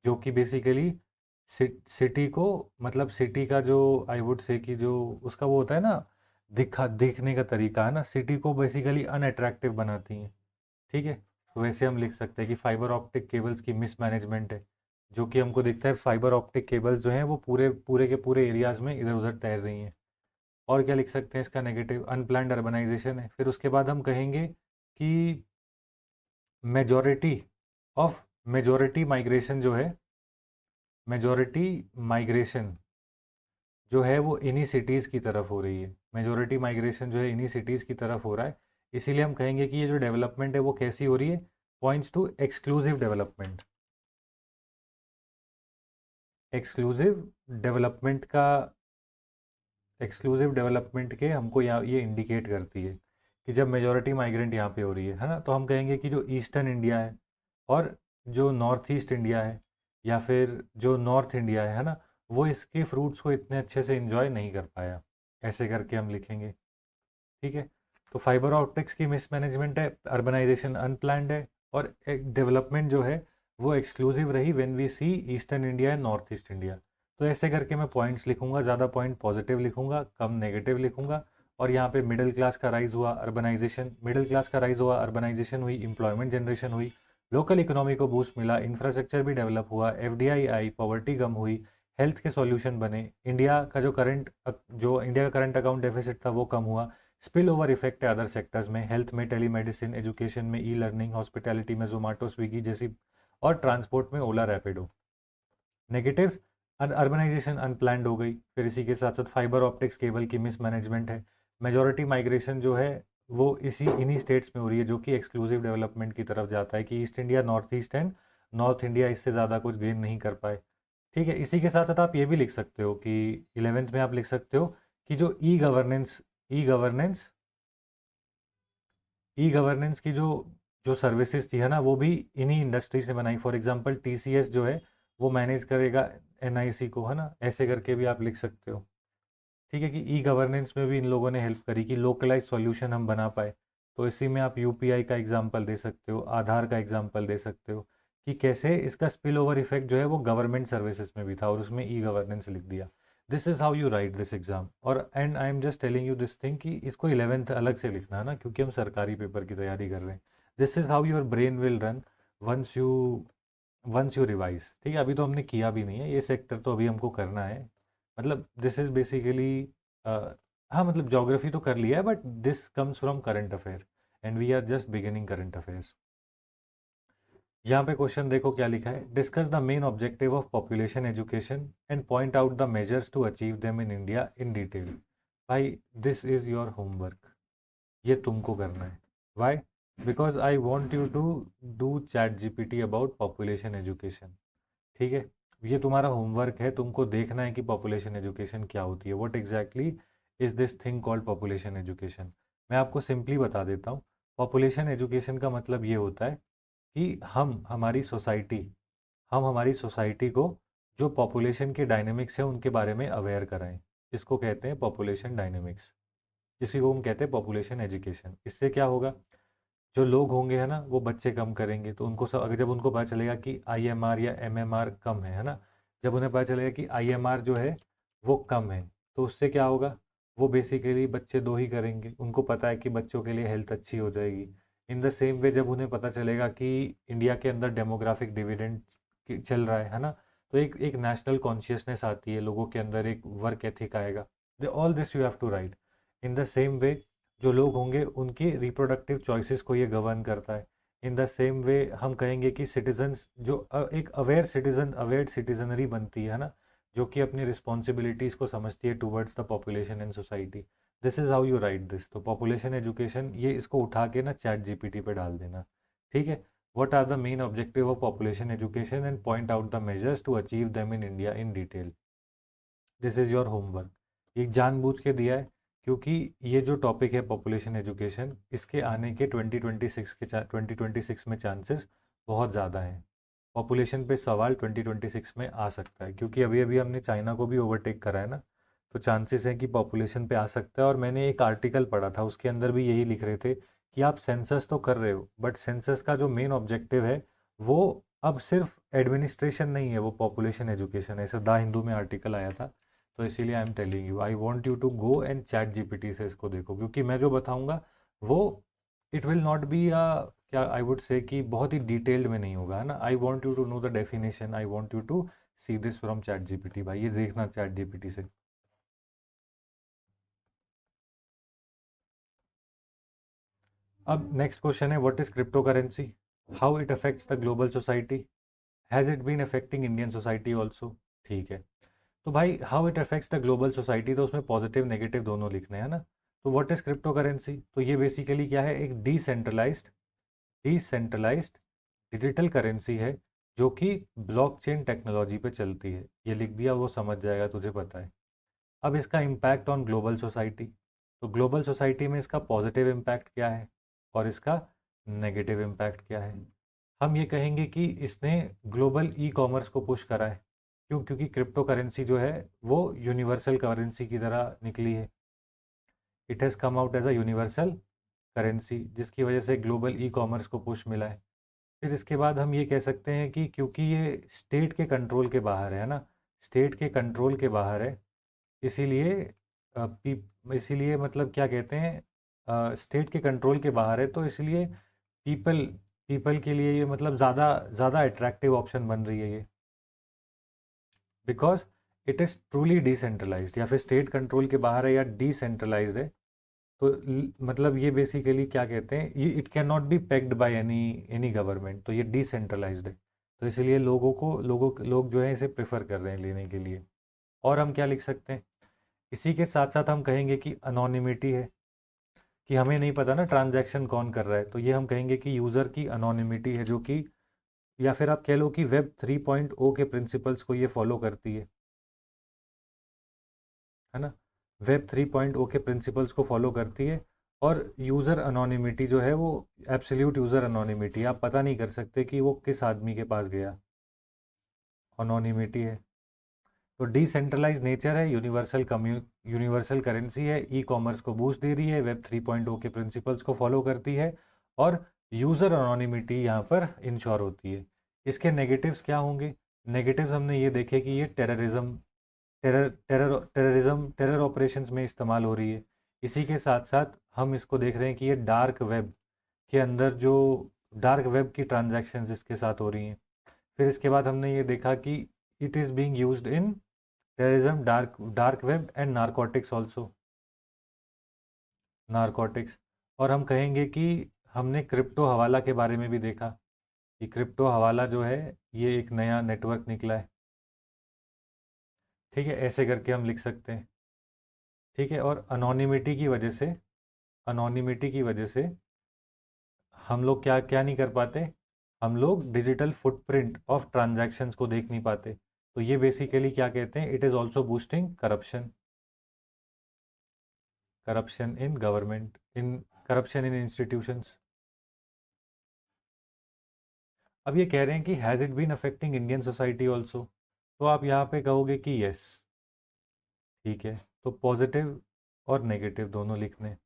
जो कि बेसिकली सिटी को, मतलब सिटी का जो आई वुड से कि जो उसका वो होता है ना, दिखने का तरीका है ना, सिटी को बेसिकली अनअट्रैक्टिव बनाती हैं। ठीक है, तो वैसे हम लिख सकते हैं कि फाइबर ऑप्टिक केबल्स की मिसमैनेजमेंट है, जो कि हमको दिखता है फाइबर ऑप्टिक केबल्स जो हैं वो पूरे पूरे के पूरे एरियाज़ में इधर उधर तैर रही हैं। और क्या लिख सकते हैं इसका नेगेटिव, अनप्लान्ड अर्बनाइजेशन है। फिर उसके बाद हम कहेंगे कि मेजॉरिटी मेजॉरिटी माइग्रेशन जो है, मेजॉरिटी माइग्रेशन जो है वो इन्हीं सिटीज़ की तरफ हो रही है, मेजॉरिटी माइग्रेशन जो है इन्हीं सिटीज़ की तरफ हो रहा है। इसीलिए हम कहेंगे कि ये जो डेवलपमेंट है वो कैसी हो रही है, points to exclusive development. Exclusive development का, एक्सक्लूसिव डेवलपमेंट के हमको यहाँ ये इंडिकेट करती है कि जब मेजॉरिटी माइग्रेंट यहाँ पे हो रही है ना, तो हम कहेंगे कि जो ईस्टर्न इंडिया है और जो नॉर्थ ईस्ट इंडिया है, या फिर जो नॉर्थ इंडिया है ना, वो इसके फ्रूट्स को इतने अच्छे से इंजॉय नहीं कर पाया। ऐसे करके हम लिखेंगे। ठीक है, तो फाइबर ऑप्टिक्स की मिसमैनेजमेंट है, अर्बनाइजेशन अनप्लैंड है, और डेवलपमेंट जो है वो एक्सक्लूसिव रही when we see eastern India and North East India. तो ऐसे करके मैं पॉइंट्स लिखूंगा, ज़्यादा पॉइंट पॉजिटिव लिखूंगा, कम नेगेटिव लिखूंगा, और यहाँ पे मिडिल क्लास का राइज हुआ, अर्बनाइजेशन, मिडिल क्लास का राइज हुआ, अर्बनाइजेशन हुई, एम्प्लॉयमेंट जनरेशन हुई, लोकल इकोनॉमी को बूस्ट मिला, इंफ्रास्ट्रक्चर भी डेवलप हुआ, एफडीआई आई, पॉवर्टी कम हुई, हेल्थ के सॉल्यूशन बने, इंडिया का करंट अकाउंट डेफिसिट था वो कम हुआ, स्पिल ओवर इफेक्ट है अदर सेक्टर्स में, हेल्थ में टेलीमेडिसिन, एजुकेशन में ई लर्निंग, हॉस्पिटैलिटी में जोमेटो स्विगी जैसी, और ट्रांसपोर्ट में ओला रैपिडो। नेगेटिव्स, अर्बनाइजेशन अनप्लान्ड हो गई, फिर इसी के साथ साथ फाइबर ऑप्टिक्स केबल की मिसमैनेजमेंट है, मेजॉरिटी माइग्रेशन जो है वो इन्हीं स्टेट्स में हो रही है जो कि एक्सक्लूसिव डेवलपमेंट की तरफ जाता है कि east India, north east and north India इससे ज़्यादा कुछ गेन नहीं कर पाए। ठीक है, इसी के साथ साथ आप ये भी लिख सकते हो कि 11th में आप लिख सकते हो कि जो ई गवर्नेंस की जो जो सर्विसेज थी है ना, वो भी इन्हीं इंडस्ट्री से बनाई। फॉर एग्जांपल टीसीएस जो है वो मैनेज करेगा एनआईसी को, है ना, ऐसे करके भी आप लिख सकते हो। ठीक है, कि ई गवर्नेंस में भी इन लोगों ने हेल्प करी कि लोकलाइज सॉल्यूशन हम बना पाए। तो इसी में आप यूपीआई का एग्जांपल दे सकते हो, आधार का एग्जांपल दे सकते हो कि कैसे इसका स्पिल ओवर इफेक्ट जो है वो गवर्नमेंट सर्विसेज में भी था और उसमें ई गवर्नेंस लिख दिया। This is how you write this exam. और and I am just telling you this thing कि इसको 11th अलग से लिखना है ना, क्योंकि हम सरकारी पेपर की तैयारी कर रहे हैं। This is how your brain will run once you once you revise. ठीक है, अभी तो हमने किया भी नहीं है ये सेक्टर, तो अभी हमको करना है। मतलब दिस इज़ बेसिकली, हाँ मतलब ज्योग्राफी तो कर लिया है, but this comes from current affair and we are just beginning current affairs. यहाँ पे क्वेश्चन देखो क्या लिखा है, discuss the main objective of population education and point out the measures to achieve them in India in detail. भाई this is your homework, ये तुमको करना है। Why? Because I want you to do ChatGPT about population education. ठीक है, ये तुम्हारा homework है, तुमको देखना है कि पॉपुलेशन एजुकेशन क्या होती है, what exactly is this thing called population education. मैं आपको सिंपली बता देता हूँ। पॉपुलेशन एजुकेशन का मतलब ये होता है कि हम हमारी सोसाइटी को जो पॉपुलेशन के डायनेमिक्स है उनके बारे में अवेयर कराएं। इसको कहते हैं पॉपुलेशन डायनेमिक्स, इसी को हम कहते हैं पॉपुलेशन एजुकेशन। इससे क्या होगा, जो लोग होंगे है ना वो बच्चे कम करेंगे, तो उनको सब, अगर जब उनको पता चलेगा कि आईएमआर या एमएमआर कम है ना, जब उन्हें पता चलेगा कि आईएमआर जो है वो कम है, तो उससे क्या होगा, वो बेसिकली बच्चे दो ही करेंगे, उनको पता है कि बच्चों के लिए हेल्थ अच्छी हो जाएगी। इन द सेम वे जब उन्हें पता चलेगा कि इंडिया के अंदर डेमोग्राफिक डिविडेंड चल रहा है ना, तो एक एक नेशनल कॉन्शियसनेस आती है लोगों के अंदर, एक वर्क एथिक आएगा। All this you have to write. In the same way जो लोग होंगे उनकी रिप्रोडक्टिव चॉइसेस को ये गवर्न करता है। इन द सेम वे हम कहेंगे कि सिटीजन्स जो एक अवेयर सिटीजनरी बनती है ना, जो कि अपनी रिस्पॉन्सिबिलिटीज़ को समझती है towards the population and society. This is how you write this. तो पॉपुलेशन एजुकेशन, ये इसको उठा के ना चैट जीपीटी पे डाल देना। ठीक है, what are the main objective of population education and point out the measures to achieve them in India in detail. This is your homework. एक जानबूझ के दिया है क्योंकि ये जो टॉपिक है पॉपुलेशन एजुकेशन, इसके आने के 2026 में चांसेस बहुत ज़्यादा हैं। पॉपुलेशन पे सवाल 2026 में आ सकता है, क्योंकि अभी अभी हमने चाइना को भी ओवरटेक करा है ना, तो चांसेस है कि पॉपुलेशन पे आ सकता है। और मैंने एक आर्टिकल पढ़ा था, उसके अंदर भी यही लिख रहे थे कि आप सेंसस तो कर रहे हो, बट सेंसस का जो मेन ऑब्जेक्टिव है वो अब सिर्फ एडमिनिस्ट्रेशन नहीं है, वो पॉपुलेशन एजुकेशन है। ऐसा द हिंदू में आर्टिकल आया था। तो इसीलिए I am telling you, I want you to go and ChatGPT से इसको देखो, क्योंकि मैं जो बताऊंगा वो it will not be a, क्या आई वुड से कि बहुत ही डिटेल्ड में नहीं होगा, है ना। I want you to know the definition, I want you to see this from ChatGPT. भाई ये देखना चैट जीपीटी से। अब नेक्स्ट क्वेश्चन है, what is cryptocurrency, how it affects the global society, has it been affecting Indian society also. ठीक है, तो भाई how it affects the global society, तो उसमें पॉजिटिव नेगेटिव दोनों लिखने हैं ना। तो व्हाट इज क्रिप्टो करेंसी, तो ये बेसिकली क्या है, एक डिसेंट्रलाइज्ड डिजिटल करेंसी है जो कि ब्लॉकचेन टेक्नोलॉजी पे चलती है। ये लिख दिया, वो समझ जाएगा, तुझे पता है। अब इसका इम्पैक्ट ऑन ग्लोबल सोसाइटी, तो ग्लोबल सोसाइटी में इसका पॉजिटिव इम्पैक्ट क्या है और इसका नेगेटिव इम्पैक्ट क्या है। हम ये कहेंगे कि इसने ग्लोबल ई कॉमर्स को पुश करा है। क्यों? क्योंकि क्रिप्टो करेंसी जो है वो यूनिवर्सल करेंसी की तरह निकली है। It has come out as a universal currency, जिसकी वजह से ग्लोबल ई कॉमर्स को पुश मिला है। फिर इसके बाद हम ये कह सकते हैं कि क्योंकि ये स्टेट के कंट्रोल के बाहर है ना, स्टेट के कंट्रोल के बाहर है, इसीलिए इसीलिए मतलब क्या कहते हैं, स्टेट के कंट्रोल के बाहर है, तो इसलिए पीपल पीपल के लिए ये मतलब ज़्यादा ज़्यादा अट्रैक्टिव ऑप्शन बन रही है ये, because it is truly decentralised, या फिर स्टेट कंट्रोल के बाहर है या डिसेंट्रलाइज्ड है। तो मतलब ये बेसिकली क्या कहते हैं, ये it can not be pegged by any any government, तो ये डिसेंट्रलाइज्ड है। तो इसीलिए लोग जो है इसे प्रेफर कर रहे हैं लेने के लिए। और हम क्या लिख सकते हैं, इसी के साथ साथ हम कहेंगे कि अनोनिमिटी है, कि हमें नहीं पता ना ट्रांजैक्शन कौन कर रहा है, तो ये हम कहेंगे कि यूज़र की अनोनिमिटी है, जो कि या फिर आप कह लो कि वेब 3.0 के प्रिंसिपल्स को ये फॉलो करती है ना। वेब 3.0 के प्रिंसिपल्स को फॉलो करती है। और यूज़र अनोनिमिटी जो है वो एब्सोल्यूट यूज़र अनोनिमिटी, आप पता नहीं कर सकते कि वो किस आदमी के पास गया, अनोनिमिटी है। तो डिसेंट्रलाइज नेचर है, यूनिवर्सल करेंसी है, ई कॉमर्स को बूस्ट दे रही है, वेब 3.0 के प्रिंसिपल्स को फॉलो करती है, और यूज़र अनोनिमिटी यहाँ पर इंश्योर होती है। इसके नेगेटिव्स क्या होंगे? नेगेटिव्स हमने ये देखे कि ये टेरर ऑपरेशंस में इस्तेमाल हो रही है। इसी के साथ साथ हम इसको देख रहे हैं कि ये डार्क वेब के अंदर जो डार्क वेब की ट्रांजैक्शंस इसके साथ हो रही हैं। फिर इसके बाद हमने ये देखा कि it is being used in terrorism, dark web and narcotics also, narcotics. और हम कहेंगे कि हमने क्रिप्टो हवाला के बारे में भी देखा कि क्रिप्टो हवाला जो है ये एक नया नेटवर्क निकला है। ठीक है, ऐसे करके हम लिख सकते हैं। ठीक है, और अनोनिमिटी की वजह से हम लोग क्या क्या नहीं कर पाते, हम लोग डिजिटल फुटप्रिंट ऑफ ट्रांजैक्शंस को देख नहीं पाते। तो ये बेसिकली क्या कहते हैं, it is also boosting corruption in government, in corruption in institutions. अब ये कह रहे हैं कि has it been affecting Indian society also, तो आप यहाँ पे कहोगे कि यस। ठीक है, तो पॉजिटिव और नेगेटिव दोनों लिखने।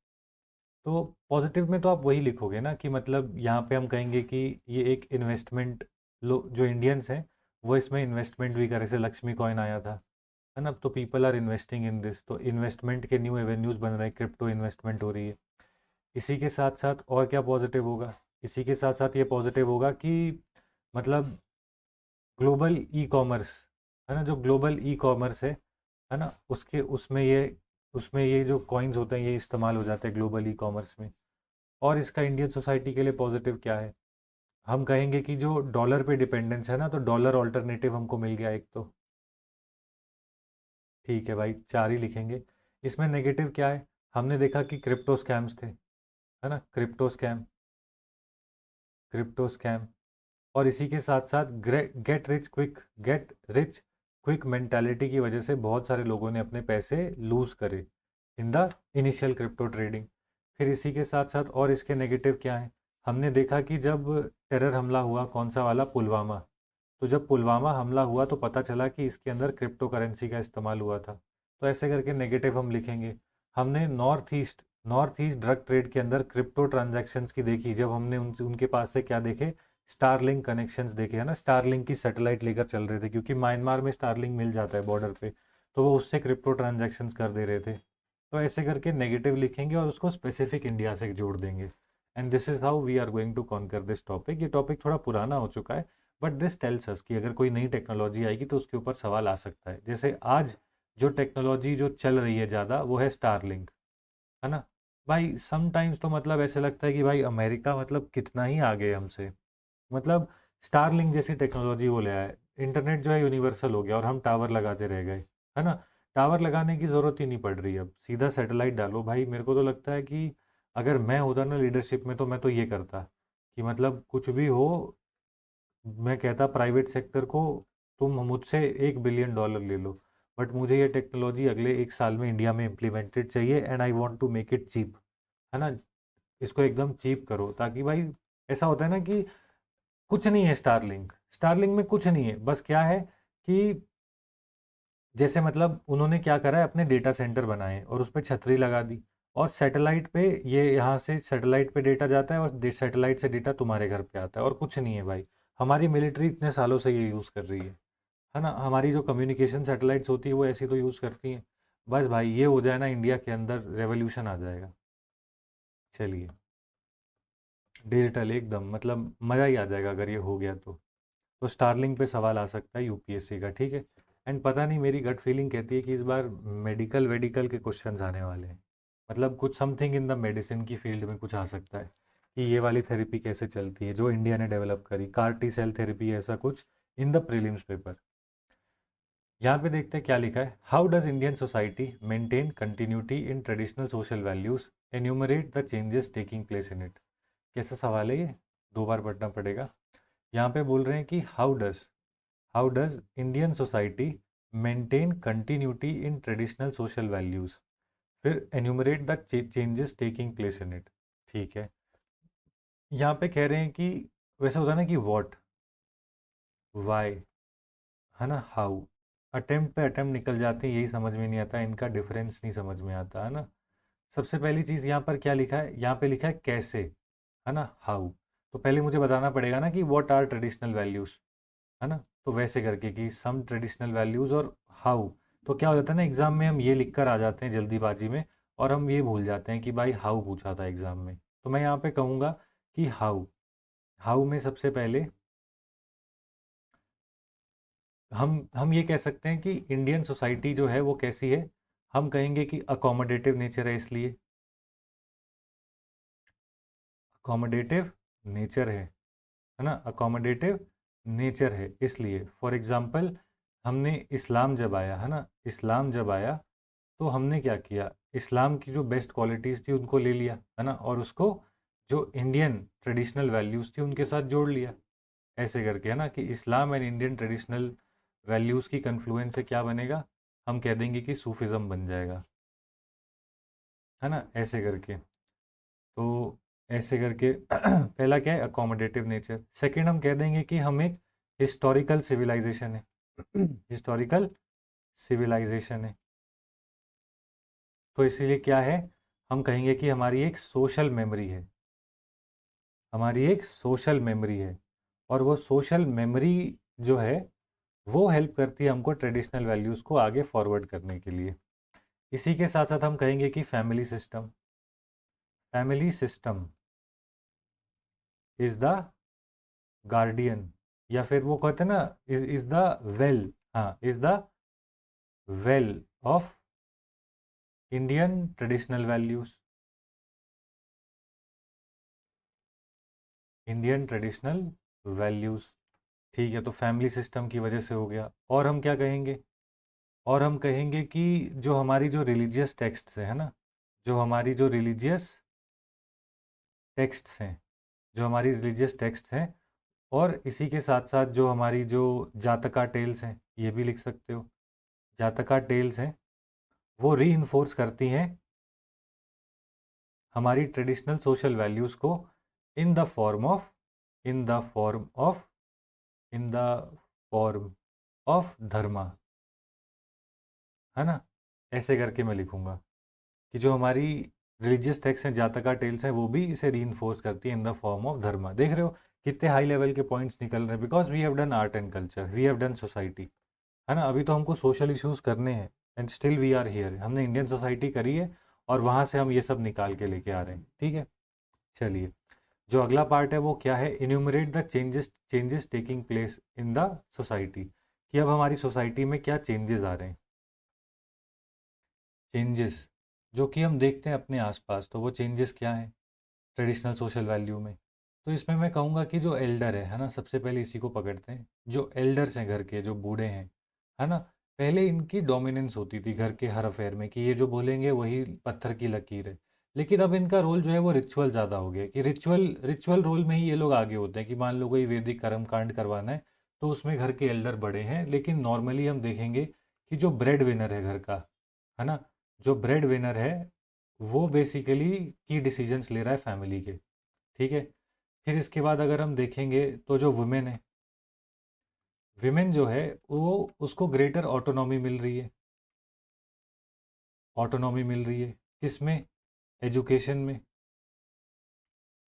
तो पॉजिटिव में तो आप वही लिखोगे ना, कि मतलब यहाँ पे हम कहेंगे कि ये एक इन्वेस्टमेंट, लो जो इंडियंस हैं वो इसमें इन्वेस्टमेंट भी करे, जैसे लक्ष्मी कॉइन आया था, है ना। तो people are investing in this, तो इन्वेस्टमेंट के न्यू एवेन्यूज़ बन रहे हैं, क्रिप्टो इन्वेस्टमेंट हो रही है। इसी के साथ साथ और क्या पॉजिटिव होगा, इसी के साथ साथ ये पॉजिटिव होगा कि मतलब ग्लोबल ई कॉमर्स, है ना, जो ग्लोबल ई कॉमर्स है ना, उसमें ये जो कॉइन्स होते हैं ये इस्तेमाल हो जाते हैं ग्लोबल ई कॉमर्स में। और इसका इंडियन सोसाइटी के लिए पॉजिटिव क्या है, हम कहेंगे कि जो डॉलर पे डिपेंडेंस है ना, तो डॉलर ऑल्टरनेटिव हमको मिल गया एक तो। ठीक है भाई, 4 ही लिखेंगे। इसमें नेगेटिव क्या है, हमने देखा कि क्रिप्टो स्कैम्स थे, है ना, क्रिप्टो स्कैम। और इसी के साथ साथ गेट रिच क्विक मेंटालिटी की वजह से बहुत सारे लोगों ने अपने पैसे लूज़ करे in the initial crypto trading. फिर इसी के साथ साथ और इसके नेगेटिव क्या हैं, हमने देखा कि जब टेरर हमला हुआ, कौन सा वाला, पुलवामा, तो जब पुलवामा हमला हुआ तो पता चला कि इसके अंदर क्रिप्टो करेंसी का इस्तेमाल हुआ था। तो ऐसे करके नेगेटिव हम लिखेंगे। हमने नॉर्थ ईस्ट ड्रग ट्रेड के अंदर क्रिप्टो ट्रांजैक्शंस की देखी, जब हमने उनके पास से क्या देखे, स्टारलिंक कनेक्शंस देखे, है ना, स्टारलिंक की सैटेलाइट लेकर चल रहे थे, क्योंकि म्यांमार में स्टारलिंक मिल जाता है बॉर्डर पे, तो वो उससे क्रिप्टो ट्रांजैक्शंस कर दे रहे थे। तो ऐसे करके नेगेटिव लिखेंगे और उसको स्पेसिफिक इंडिया से जोड़ देंगे। And this is how we are going to conquer this topic. ये टॉपिक थोड़ा पुराना हो चुका है, बट दिस टेल्स अस कि अगर कोई नई टेक्नोलॉजी आएगी तो उसके ऊपर सवाल आ सकता है। जैसे आज जो टेक्नोलॉजी जो चल रही है ज़्यादा, वो है स्टारलिंक, है ना। भाई समटाइम्स तो मतलब ऐसे लगता है कि भाई अमेरिका मतलब कितना ही आगे है हमसे, मतलब स्टारलिंक जैसी टेक्नोलॉजी वो ले आए, इंटरनेट जो है यूनिवर्सल हो गया और हम टावर लगाते रह गए, है ना। टावर लगाने की ज़रूरत ही नहीं पड़ रही, अब सीधा सैटेलाइट डालो। भाई मेरे को तो लगता है कि अगर मैं होता ना लीडरशिप में, तो मैं तो ये करता कि मतलब कुछ भी हो, मैं कहता प्राइवेट सेक्टर को, तुम मुझसे $1 बिलियन ले लो, बट मुझे ये टेक्नोलॉजी अगले 1 साल में इंडिया में इम्प्लीमेंटेड चाहिए, and I want to make it cheap, है ना। इसको एकदम चीप करो, ताकि भाई ऐसा होता है ना कि कुछ नहीं है स्टारलिंक में कुछ नहीं है, बस क्या है कि जैसे मतलब उन्होंने क्या करा है, अपने डेटा सेंटर बनाए और उस पर छतरी लगा दी, और सैटेलाइट पे ये यहाँ से सैटेलाइट पे डेटा जाता है और सैटेलाइट से डेटा तुम्हारे घर पे आता है, और कुछ नहीं है भाई। हमारी मिलिट्री इतने सालों से ये यूज़ कर रही है ना, हमारी जो कम्युनिकेशन सैटेलाइट्स होती है वो ऐसी तो यूज़ करती हैं। बस भाई ये हो जाए ना, इंडिया के अंदर रेवोल्यूशन आ जाएगा। चलिए, डिजिटल एकदम, मतलब मज़ा ही आ जाएगा अगर ये हो गया तो स्टारलिंक पे सवाल आ सकता है यूपीएससी का, ठीक है। एंड पता नहीं, मेरी गट फीलिंग कहती है कि इस बार मेडिकल वेडिकल के क्वेश्चंस आने वाले हैं। मतलब कुछ समथिंग इन द मेडिसिन की फील्ड में कुछ आ सकता है कि ये वाली थेरेपी कैसे चलती है जो इंडिया ने डेवलप करी, कार टी सेल थेरेपी, ऐसा कुछ इन द प्रीलिम्स पेपर। यहाँ पे देखते हैं क्या लिखा है। How does Indian society maintain continuity in traditional social values, enumerate the changes taking place in it. कैसा सवाल है ये, दो बार पढ़ना पड़ेगा। यहाँ पे बोल रहे हैं कि how does Indian society maintain continuity in traditional social values, फिर enumerate the changes taking place in it. ठीक है, यहाँ पे कह रहे हैं कि वैसा होता है ना कि व्हाट, वाई, है ना, हाउ। अटेम्प्ट पे अटेम्प्ट निकल जाते हैं, यही समझ में नहीं आता, इनका डिफरेंस नहीं समझ में आता, है ना। सबसे पहली चीज़ यहाँ पर क्या लिखा है, यहाँ पे लिखा है कैसे, है ना, हाउ। तो पहले मुझे बताना पड़ेगा ना कि व्हाट आर ट्रेडिशनल वैल्यूज़, है ना। तो वैसे करके कि सम ट्रेडिशनल वैल्यूज़ और हाउ। तो क्या हो जाता है ना, एग्ज़ाम में हम ये लिख कर आ जाते हैं जल्दीबाजी में, और हम ये भूल जाते हैं कि भाई हाउ पूछा था एग्ज़ाम में। तो मैं यहाँ पे कहूँगा कि हाउ। हाउ में सबसे पहले हम ये कह सकते हैं कि इंडियन सोसाइटी जो है वो कैसी है। हम कहेंगे कि अकोमोडेटिव नेचर है, इसलिए अकोमोडेटिव नेचर है ना, अकोमोडेटिव नेचर है इसलिए। फॉर एग्जांपल, हमने इस्लाम जब आया, है ना, इस्लाम जब आया तो हमने क्या किया, इस्लाम की जो बेस्ट क्वालिटीज़ थी उनको ले लिया, है ना, और उसको जो इंडियन ट्रेडिशनल वैल्यूज़ थी उनके साथ जोड़ लिया। ऐसे करके, है ना, कि इस्लाम एंड इंडियन ट्रेडिशनल वैल्यूज़ की कन्फ्लुएंस से क्या बनेगा, हम कह देंगे कि सूफिज़म बन जाएगा, है ना, ऐसे करके। तो ऐसे करके पहला क्या है, अकोमोडेटिव नेचर। सेकंड, हम कह देंगे कि हम एक हिस्टोरिकल सिविलाइजेशन है हिस्टोरिकल सिविलाइजेशन है। तो इसीलिए क्या है, हम कहेंगे कि हमारी एक सोशल मेमोरी है, हमारी एक सोशल मेमोरी है। और वो सोशल मेमोरी जो है वो हेल्प करती है हमको ट्रेडिशनल वैल्यूज़ को आगे फॉरवर्ड करने के लिए। इसी के साथ साथ हम कहेंगे कि family system is the guardian, या फिर वो कहते हैं ना, इज द वेल, हाँ, is the well of Indian traditional values, Indian traditional values. ठीक है, तो फैमिली सिस्टम की वजह से हो गया। और हम क्या कहेंगे, और हम कहेंगे कि जो हमारी जो रिलीजियस टेक्स्ट्स हैं, है ना, जो हमारी जो रिलीजियस टेक्स्ट्स हैं, जो हमारी रिलीजियस टेक्स्ट हैं, और इसी के साथ साथ जो हमारी जो जातका टेल्स हैं, ये भी लिख सकते हो, जातका टेल्स हैं, वो री इन्फोर्स करती हैं हमारी ट्रेडिशनल सोशल वैल्यूज़ को in the form of in the form of in the form of dharma, है ना। ऐसे करके मैं लिखूंगा कि जो हमारी रिलीजियस टेक्स्ट हैं, जातका टेल्स हैं, वो भी इसे री इन्फोर्स करती है इन द फॉर्म ऑफ धर्मा। देख रहे हो कितने हाई लेवल के पॉइंट्स निकल रहे हैं, because we have done art and culture, we have done society, है ना। अभी तो हमको सोशल इश्यूज करने हैं, and still we are here, हमने इंडियन सोसाइटी करी है और वहाँ से हम ये सब निकाल के लेके आ रहे हैं, ठीक है। चलिए, जो अगला पार्ट है वो क्या है, enumerate the changes taking place in the society, कि अब हमारी सोसाइटी में क्या चेंजेस आ रहे हैं। चेंजेस जो कि हम देखते हैं अपने आसपास, तो वो चेंजेस क्या हैं ट्रेडिशनल सोशल वैल्यू में। तो इसमें मैं कहूँगा कि जो एल्डर है ना, सबसे पहले इसी को पकड़ते हैं। जो एल्डर्स हैं घर के, जो बूढ़े हैं, है ना, पहले इनकी डोमिनेंस होती थी घर के हर अफेयर में कि ये जो बोलेंगे वही पत्थर की लकीर है। लेकिन अब इनका रोल जो है वो रिचुअल ज़्यादा हो गया, कि रिचुअल रिचुअल रोल में ही ये लोग आगे होते हैं, कि मान लो कोई वैदिक कर्म कांड करवाना है तो उसमें घर के एल्डर बड़े हैं। लेकिन नॉर्मली हम देखेंगे कि जो ब्रेड विनर है घर का, है ना, जो ब्रेड विनर है वो बेसिकली की डिसीजंस ले रहा है फैमिली के, ठीक है। फिर इसके बाद अगर हम देखेंगे तो जो वुमेन है, विमेन जो है वो, उसको ग्रेटर ऑटोनॉमी मिल रही है, ऑटोनॉमी मिल रही है किसमें, एजुकेशन में।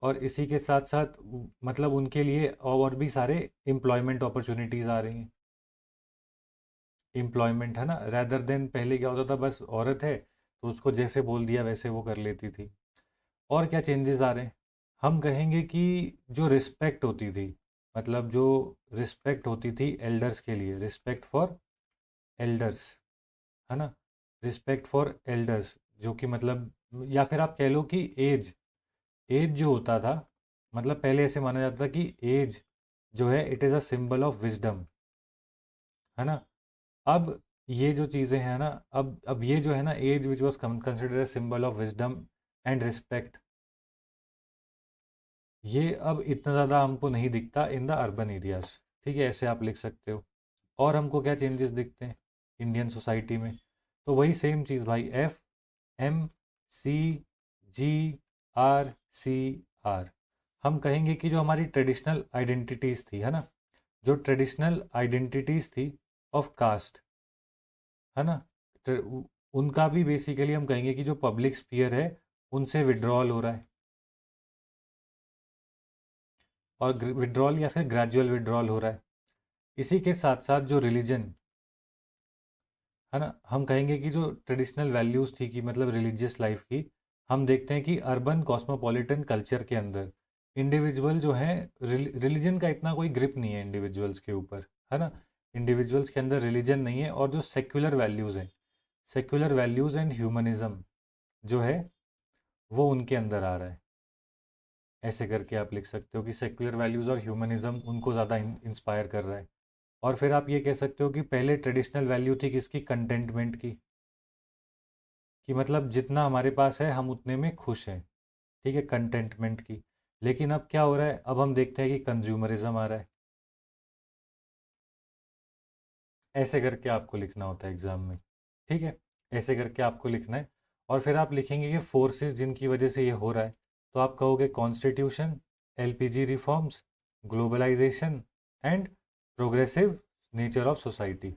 और इसी के साथ साथ मतलब उनके लिए और भी सारे एम्प्लॉयमेंट अपॉर्चुनिटीज़ आ रही हैं। एम्प्लॉयमेंट, है ना, रैदर देन पहले क्या होता था बस औरत है तो उसको जैसे बोल दिया वैसे वो कर लेती थी। और क्या चेंजेस आ रहे हैं, हम कहेंगे कि जो रिस्पेक्ट होती थी, मतलब जो रिस्पेक्ट होती थी एल्डर्स के लिए, रिस्पेक्ट फॉर एल्डर्स, है ना, रिस्पेक्ट फॉर एल्डर्स, जो कि मतलब, या फिर आप कह लो कि एज, एज जो होता था, मतलब पहले ऐसे माना जाता था कि एज जो है it is a symbol of wisdom, है ना। अब ये जो चीज़ें हैं ना, अब ये जो है ना, age which was considered a symbol of wisdom and respect, ये अब इतना ज़्यादा हमको नहीं दिखता इन द अर्बन एरियाज। ठीक है, ऐसे आप लिख सकते हो। और हमको क्या चेंजेस दिखते हैं इंडियन सोसाइटी में, तो वही सेम चीज़ भाई, एफ एम सी जी आर सी आर। हम कहेंगे कि जो हमारी ट्रेडिशनल आइडेंटिटीज़ थी, है ना, जो ट्रेडिशनल आइडेंटिटीज़ थी ऑफ कास्ट, है ना, उनका भी बेसिकली हम कहेंगे कि जो पब्लिक स्फीयर है उनसे विड्रॉल हो रहा है, और विड्रॉल या फिर ग्रेजुअल विड्रॉल हो रहा है। इसी के साथ साथ जो रिलीजन, है ना, हम कहेंगे कि जो ट्रेडिशनल वैल्यूज़ थी कि मतलब रिलीजियस लाइफ की, हम देखते हैं कि अर्बन कॉस्मोपॉलिटन कल्चर के अंदर इंडिविजुअल जो है, रिलीजन का इतना कोई ग्रिप नहीं है इंडिविजुअल्स के ऊपर, है ना, इंडिविजुअल्स के अंदर रिलीजन नहीं है, और जो सेक्युलर वैल्यूज़ हैं, सेक्युलर वैल्यूज़ एंड ह्यूमनिज्म जो है वो उनके अंदर आ रहा है। ऐसे करके आप लिख सकते हो कि सेक्युलर वैल्यूज़ और ह्यूमनिज्म उनको ज़्यादा इंस्पायर कर रहा है। और फिर आप ये कह सकते हो कि पहले ट्रेडिशनल वैल्यू थी किसकी, कंटेंटमेंट की, कि मतलब जितना हमारे पास है हम उतने में खुश हैं, ठीक है, कंटेंटमेंट की। लेकिन अब क्या हो रहा है, अब हम देखते हैं कि कंज्यूमरिज्म आ रहा है। ऐसे करके आपको लिखना होता है एग्ज़ाम में, ठीक है, ऐसे करके आपको लिखना है। और फिर आप लिखेंगे कि फोर्सेस जिनकी वजह से ये हो रहा है, तो आप कहोगे constitution, LPG reforms, globalisation and progressive nature of society.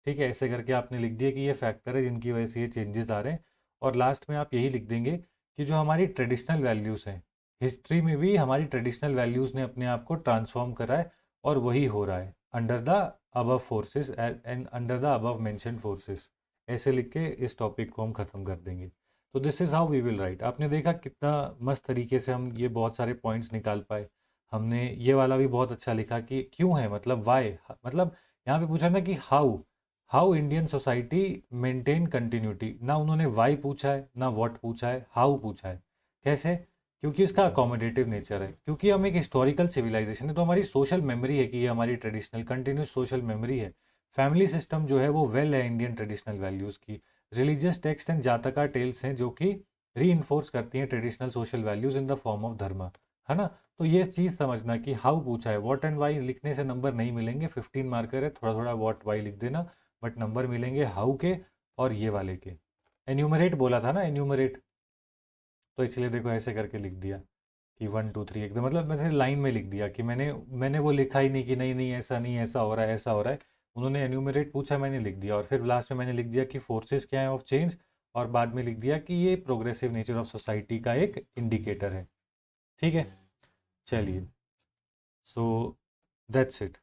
ठीक है, ऐसे करके आपने लिख दिया कि ये फैक्टर है जिनकी वजह से ये चेंजेस आ रहे हैं। और लास्ट में आप यही लिख देंगे कि जो हमारी ट्रेडिशनल वैल्यूज़ हैं, हिस्ट्री में भी हमारी ट्रेडिशनल वैल्यूज़ ने अपने आप को ट्रांसफॉर्म करा है, और वही हो रहा है under the above forces and under the above mentioned forces. ऐसे लिख के इस टॉपिक को हम ख़त्म कर देंगे। तो this is how we will write. आपने देखा कितना मस्त तरीके से हम ये बहुत सारे पॉइंट्स निकाल पाए। हमने ये वाला भी बहुत अच्छा लिखा कि क्यों है, मतलब वाई, मतलब यहाँ पे पूछा ना कि how Indian society maintain continuity, ना उन्होंने वाई पूछा है ना व्हाट पूछा है, हाउ पूछा है। कैसे? क्योंकि इसका अकोमोडेटिव नेचर है, क्योंकि हम एक हिस्टोरिकल सिविलाइजेशन है, तो हमारी सोशल मेमोरी है कि ये हमारी ट्रेडिशनल कंटिन्यूस सोशल मेमोरी है। फैमिली सिस्टम जो है वो वेल है इंडियन ट्रेडिशनल वैल्यूज़ की। Religious text and Jataka tales हैं जो कि री इन्फोर्स करती हैं traditional social values in the form of dharma, है ना। तो ये चीज़ समझना कि हाउ पूछा है, व्हाट एंड वाई लिखने से नंबर नहीं मिलेंगे, 15 मार्कर है, थोड़ा थोड़ा व्हाट वाई लिख देना, बट नंबर मिलेंगे हाउ के और ये वाले के। एन्यूमरेट बोला था ना, एन्यूमरेट, तो इसलिए देखो ऐसे करके लिख दिया कि 1 2 3 एकदम, मतलब मैंने लाइन में लिख दिया कि मैंने मैंने वो लिखा ही नहीं कि नहीं नहीं ऐसा नहीं, ऐसा हो रहा है, ऐसा हो रहा है। उन्होंने एन्यूमरेट पूछा, मैंने लिख दिया, और फिर लास्ट में मैंने लिख दिया कि फोर्सेस क्या है ऑफ चेंज, और बाद में लिख दिया कि ये प्रोग्रेसिव नेचर ऑफ सोसाइटी का एक इंडिकेटर है। ठीक है, चलिए, सो दैट्स इट।